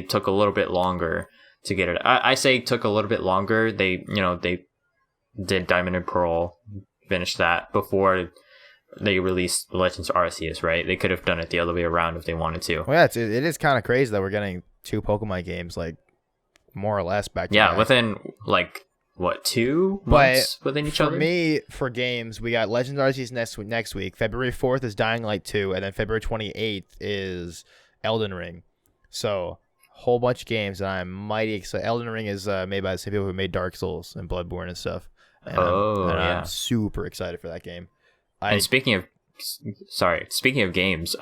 B: took a little bit longer to get it. I say took a little bit longer. They did Diamond and Pearl, finished that before they released Legends Arceus, right? They could have done it the other way around if they wanted to.
A: Well, yeah, it is kind of crazy that we're getting 2 Pokemon games like more or less back to back.
B: Within like what 2 months within each other.
A: For me, for games, we got Legends Arceus next week. February 4th is Dying Light 2, and then February 28th is Elden Ring. So whole bunch of games, and I'm mighty excited. Elden Ring is made by the same people who made Dark Souls and Bloodborne and stuff. And I'm super excited for that game.
B: And speaking of games,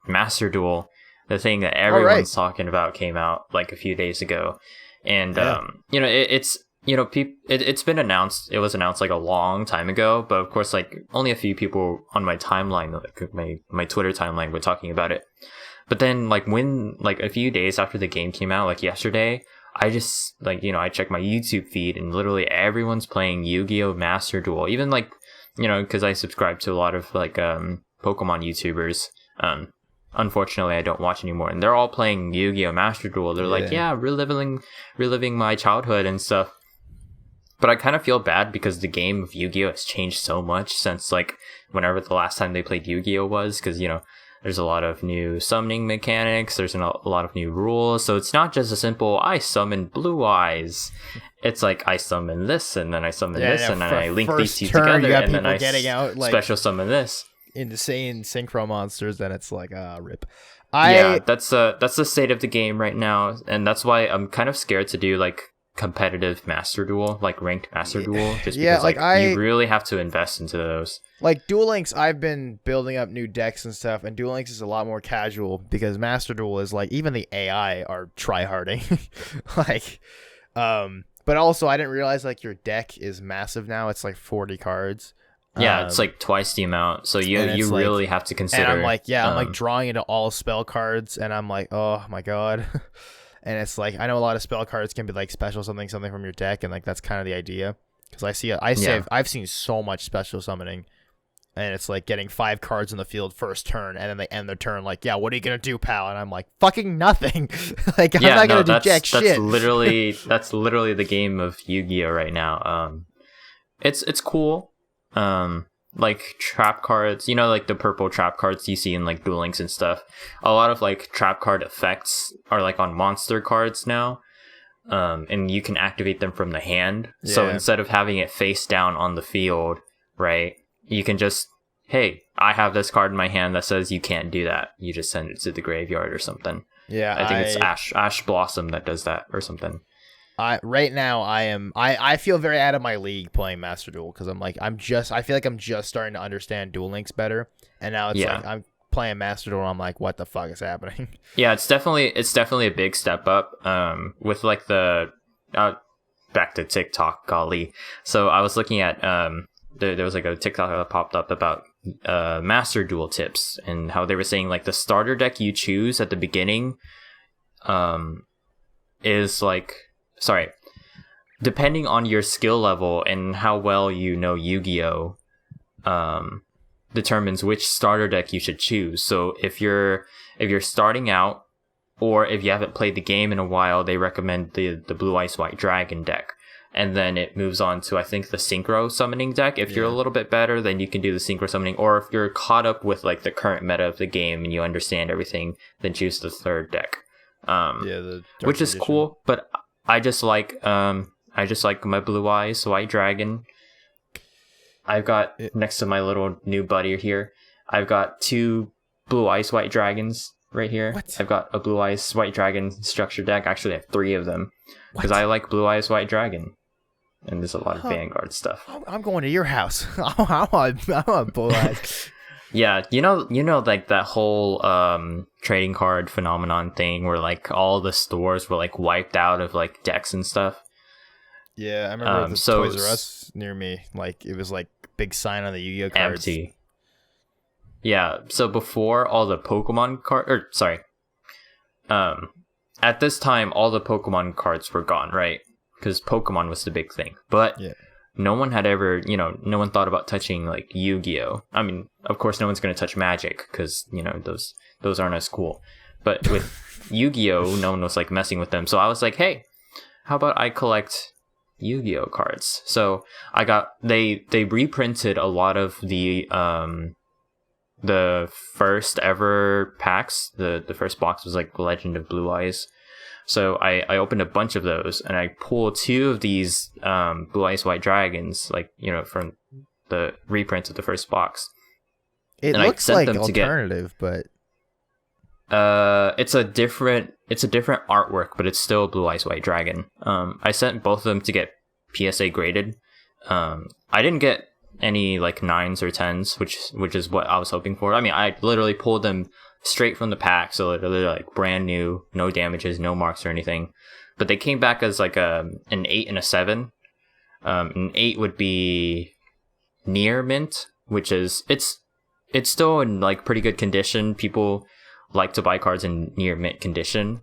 B: Master Duel, the thing that everyone's talking about, came out like a few days ago, and it's been announced. It was announced like a long time ago, but of course, like only a few people on my timeline, like my Twitter timeline, were talking about it. But then, like when like a few days after the game came out, like yesterday, I just I checked my YouTube feed, and literally everyone's playing Yu-Gi-Oh! Master Duel, even like. Because I subscribe to a lot of like Pokemon YouTubers. Unfortunately, I don't watch anymore, and they're all playing Yu-Gi-Oh! Master Duel. They're like, reliving my childhood and stuff. But I kind of feel bad because the game of Yu-Gi-Oh! Has changed so much since like whenever the last time they played Yu-Gi-Oh! Was, because there's a lot of new summoning mechanics. There's a lot of new rules, so it's not just a simple I summon Blue Eyes. It's like I summon this, and then I summon this, and then I link these two together, and then I special summon this.
A: Insane synchro monsters, then it's like rip.
B: That's the state of the game right now, and that's why I'm kind of scared to do like competitive Master Duel, like ranked Master Duel, just because you really have to invest into those.
A: Like Duel Links, I've been building up new decks and stuff, and Duel Links is a lot more casual because Master Duel is like even the AI are tryharding, But also, I didn't realize like your deck is massive now. It's like 40 cards.
B: Yeah, it's like twice the amount. So you really have to consider.
A: And I'm like, I'm like drawing into all spell cards, and I'm like, oh my god. And it's like I know a lot of spell cards can be like special something from your deck, and like that's kind of the idea. Because I've seen so much special summoning, and it's like getting 5 cards in the field first turn, and then they end their turn like, yeah, what are you gonna do, pal? And I'm like, fucking nothing. I'm not gonna do jack shit.
B: That's literally the game of Yu-Gi-Oh right now. It's cool. like trap cards, like the purple trap cards you see in like Duel Links and stuff. A lot of like trap card effects are like on monster cards now. And you can activate them from the hand. Yeah. So instead of having it face down on the field, right, you can just, hey, I have this card in my hand that says you can't do that. You just send it to the graveyard or something.
A: Yeah,
B: I think it's Ash Blossom that does that or something.
A: Right now I feel very out of my league playing Master Duel because I feel like I'm just starting to understand Duel Links better, and now it's like I'm playing Master Duel and I'm like, what the fuck is happening?
B: Yeah, it's definitely a big step up with like the back to TikTok, golly. So I was looking at there was like a TikTok that popped up about Master Duel tips and how they were saying like the starter deck you choose at the beginning is like, sorry, depending on your skill level and how well you know Yu-Gi-Oh, determines which starter deck you should choose. So if you're starting out, or if you haven't played the game in a while, they recommend the Blue Ice White Dragon deck. And then it moves on to, I think, the Synchro Summoning deck. If you're a little bit better, then you can do the Synchro Summoning. Or if you're caught up with like the current meta of the game and you understand everything, then choose the third deck. Which is cool, but I just like my Blue Eyes White Dragon. I've got next to my little new buddy here, I've got 2 Blue Eyes White Dragons right here.
A: What?
B: I've got a Blue Eyes White Dragon structure deck. Actually, I have 3 of them because I like Blue Eyes White Dragon, and there's a lot of Vanguard stuff.
A: I'm going to your house. I want Blue Eyes.
B: Yeah, like that whole trading card phenomenon thing where like all the stores were like wiped out of like decks and stuff.
A: Yeah, I remember the Toys R Us near me. Like it was like big sign on the Yu-Gi-Oh cards.
B: Empty. Yeah, so before all the Pokemon at this time all the Pokemon cards were gone, right? Because Pokemon was the big thing. But no one had ever, no one thought about touching like Yu-Gi-Oh. I mean, of course, no one's going to touch Magic because, those aren't as cool. But with Yu-Gi-Oh, no one was like messing with them. So I was like, hey, how about I collect Yu-Gi-Oh cards? So they reprinted a lot of the first ever packs. The first box was like Legend of Blue Eyes. So I opened a bunch of those and I pulled 2 of these Blue Eyes White Dragons, like, from the reprints of the first box.
A: It
B: and
A: looks like alternative, but
B: it's a different artwork, but it's still Blue Eyes White Dragon. I sent both of them to get PSA graded. I didn't get any like 9s or 10s, which is what I was hoping for. I mean, I literally pulled them straight from the pack, so they're like brand new, no damages, no marks or anything. But they came back as like an 8 and a 7. An 8 would be near mint, which is it's still in like pretty good condition. People like to buy cards in near mint condition,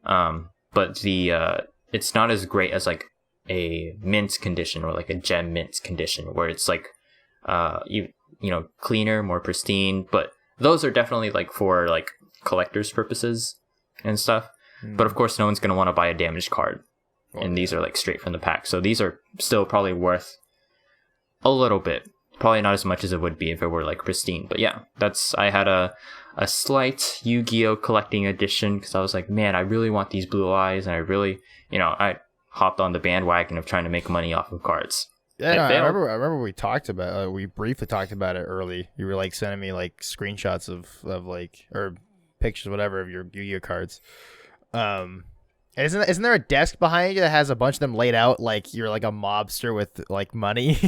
B: but it's not as great as like a mint condition or like a gem mint condition where it's like cleaner, more pristine. But those are definitely like for like collector's purposes and stuff. But of course, no one's going to want to buy a damaged card. And these are like straight from the pack. So these are still probably worth a little bit. Probably not as much as it would be if it were like pristine. But yeah, I had a slight Yu-Gi-Oh collecting edition because I was like, man, I really want these Blue Eyes. And I really, I hopped on the bandwagon of trying to make money off of cards.
A: Yeah, no, I remember we briefly talked about it early. You were like sending me like screenshots of like, or pictures, whatever, of your Yu-Gi-Oh cards. Isn't there a desk behind you that has a bunch of them laid out like you're like a mobster with like money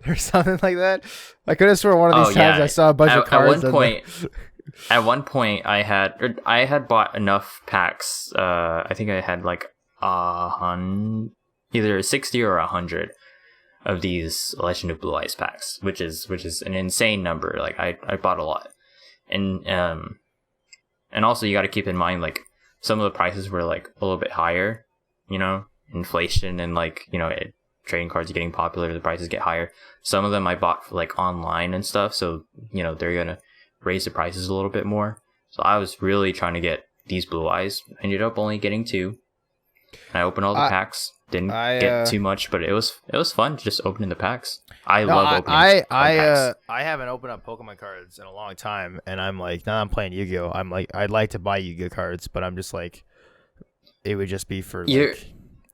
A: or something like that? I could have sworn one of these times I saw a bunch of cards.
B: At one point, I had bought enough packs. I think I had like either 60 or 100 of these Legend of Blue Eyes packs, which is an insane number. Like I bought a lot, and also you got to keep in mind like some of the prices were like a little bit higher, inflation and like trading cards are getting popular, the prices get higher. Some of them I bought like online and stuff, so they're gonna raise the prices a little bit more. So I was really trying to get these Blue Eyes. I ended up only getting 2. I opened all the packs. didn't
A: I,
B: get too much, but it was fun just opening the packs. I
A: No,
B: love opening packs.
A: I haven't opened up Pokemon cards in a long time, and I'm like, now I'm playing Yu-Gi-Oh. I'm like, I'd like to buy Yu-Gi-Oh cards, but I'm just like, it would just be for like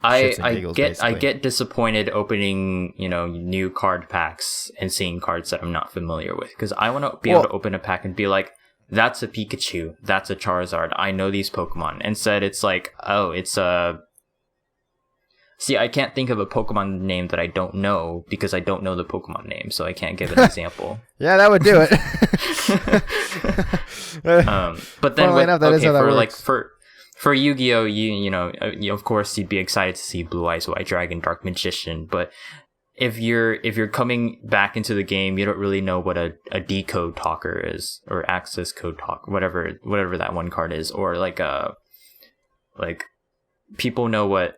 A: shits and giggles,
B: I
A: basically.
B: get disappointed opening, you know, new card packs and seeing cards that I'm not familiar with, because I want to be able to open a pack and be like, that's a Pikachu, that's a Charizard, I know these Pokemon. Instead, it's like, oh, it's a... See, I can't think of a Pokemon name that I don't know because I don't know the Pokemon name, so I can't give an example.
A: Yeah, that would do it.
B: But then,
A: Funnily enough, that is how that
B: for
A: works.
B: like for Yu-Gi-Oh, you know, of course you'd be excited to see Blue Eyes White Dragon, Dark Magician, but if you're coming back into the game, you don't really know what a decode talker is, or access code talk, whatever that one card is, or like people know what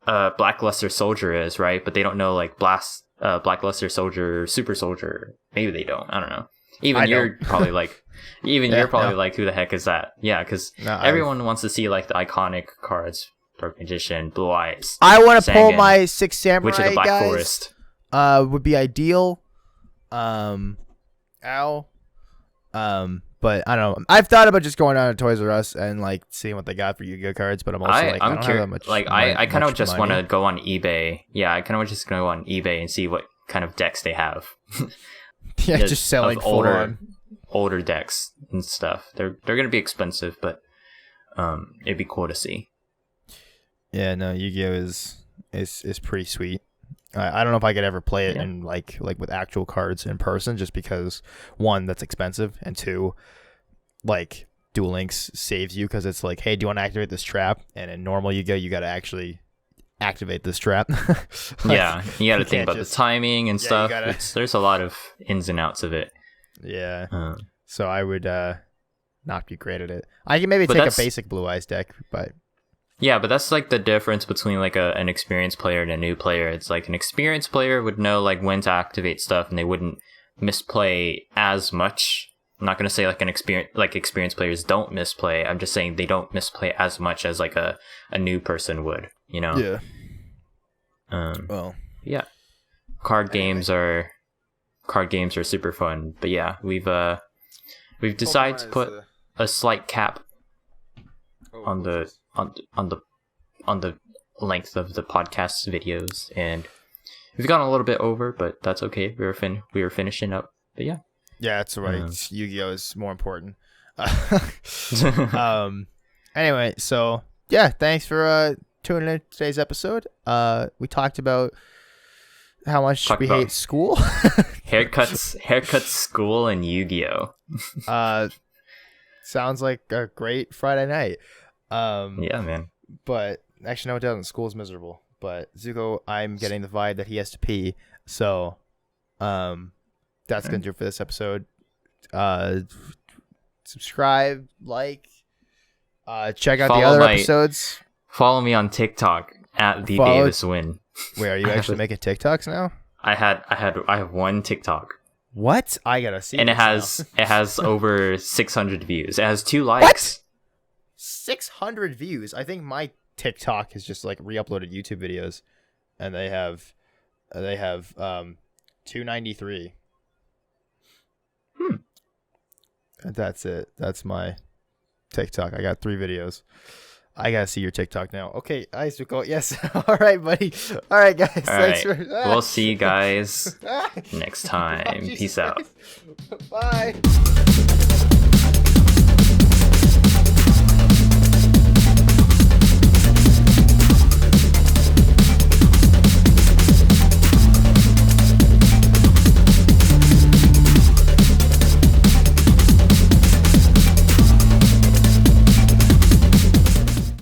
B: Blackluster Soldier is, right? But they don't know like Blackluster Soldier, Super Soldier. Maybe they don't. I don't know. Even you're probably like, like, who the heck is that? Yeah, because everyone wants to see like the iconic cards: Dark Magician, Blue Eyes.
A: I want to pull my 6 Samurai,
B: Witch of the Black
A: guys.
B: Forest.
A: Would be ideal. But I don't know. I've thought about just going down to Toys R Us and like seeing what they got for Yu-Gi-Oh cards, but I'm also I don't have that much.
B: Like I kind of just want to go on eBay. Yeah, I kind of just go on eBay and see what kind of decks they have.
A: Yeah, just selling
B: older decks and stuff. They're gonna be expensive, but it'd be cool to see.
A: Yeah, no, Yu-Gi-Oh is pretty sweet. I don't know if I could ever play it in like with actual cards in person, just because one, that's expensive, and two, like Duel Links saves you because it's like, hey, do you want to activate this trap? And in normal Yu-Gi-Oh, you got to actually activate this trap.
B: Yeah, you got to think about the timing and stuff. There's a lot of ins and outs of it.
A: Yeah. So I would not be great at it. I can maybe take a basic Blue Eyes deck, but.
B: Yeah, but that's like the difference between like an experienced player and a new player. It's like an experienced player would know like when to activate stuff, and they wouldn't misplay as much. I'm not gonna say like experienced players don't misplay. I'm just saying they don't misplay as much as like a new person would. You know?
A: Yeah.
B: Well. Yeah. Card games are super fun, but yeah, we've decided to put a slight cap on the length of the podcast videos, and we've gone a little bit over, but that's okay. We were finishing up, but yeah,
A: that's right. Yu-Gi-Oh is more important. Anyway, so yeah, thanks for tuning in to today's episode. We talked about how much we hate school,
B: haircuts, school, and Yu-Gi-Oh.
A: Sounds like a great Friday night.
B: Yeah, man.
A: But actually, no, it doesn't. School's miserable. But Zuko, I'm getting the vibe that he has to pee. So, that's gonna do it for this episode. Subscribe, like, check out the other episodes.
B: Follow me on TikTok at the Davis Win.
A: Wait, are you actually making TikToks now? I
B: have one TikTok.
A: What? I gotta see.
B: And it has over 600 views. It has 2 likes.
A: What? 600 views. I think my TikTok has just like re-uploaded YouTube videos, and they have 293. That's it. That's my TikTok. I got 3 videos. I gotta see your TikTok now. Okay, Izuko. Yes. All right, buddy. All right, guys.
B: All right. We'll see you guys next time. Peace out.
A: Bye.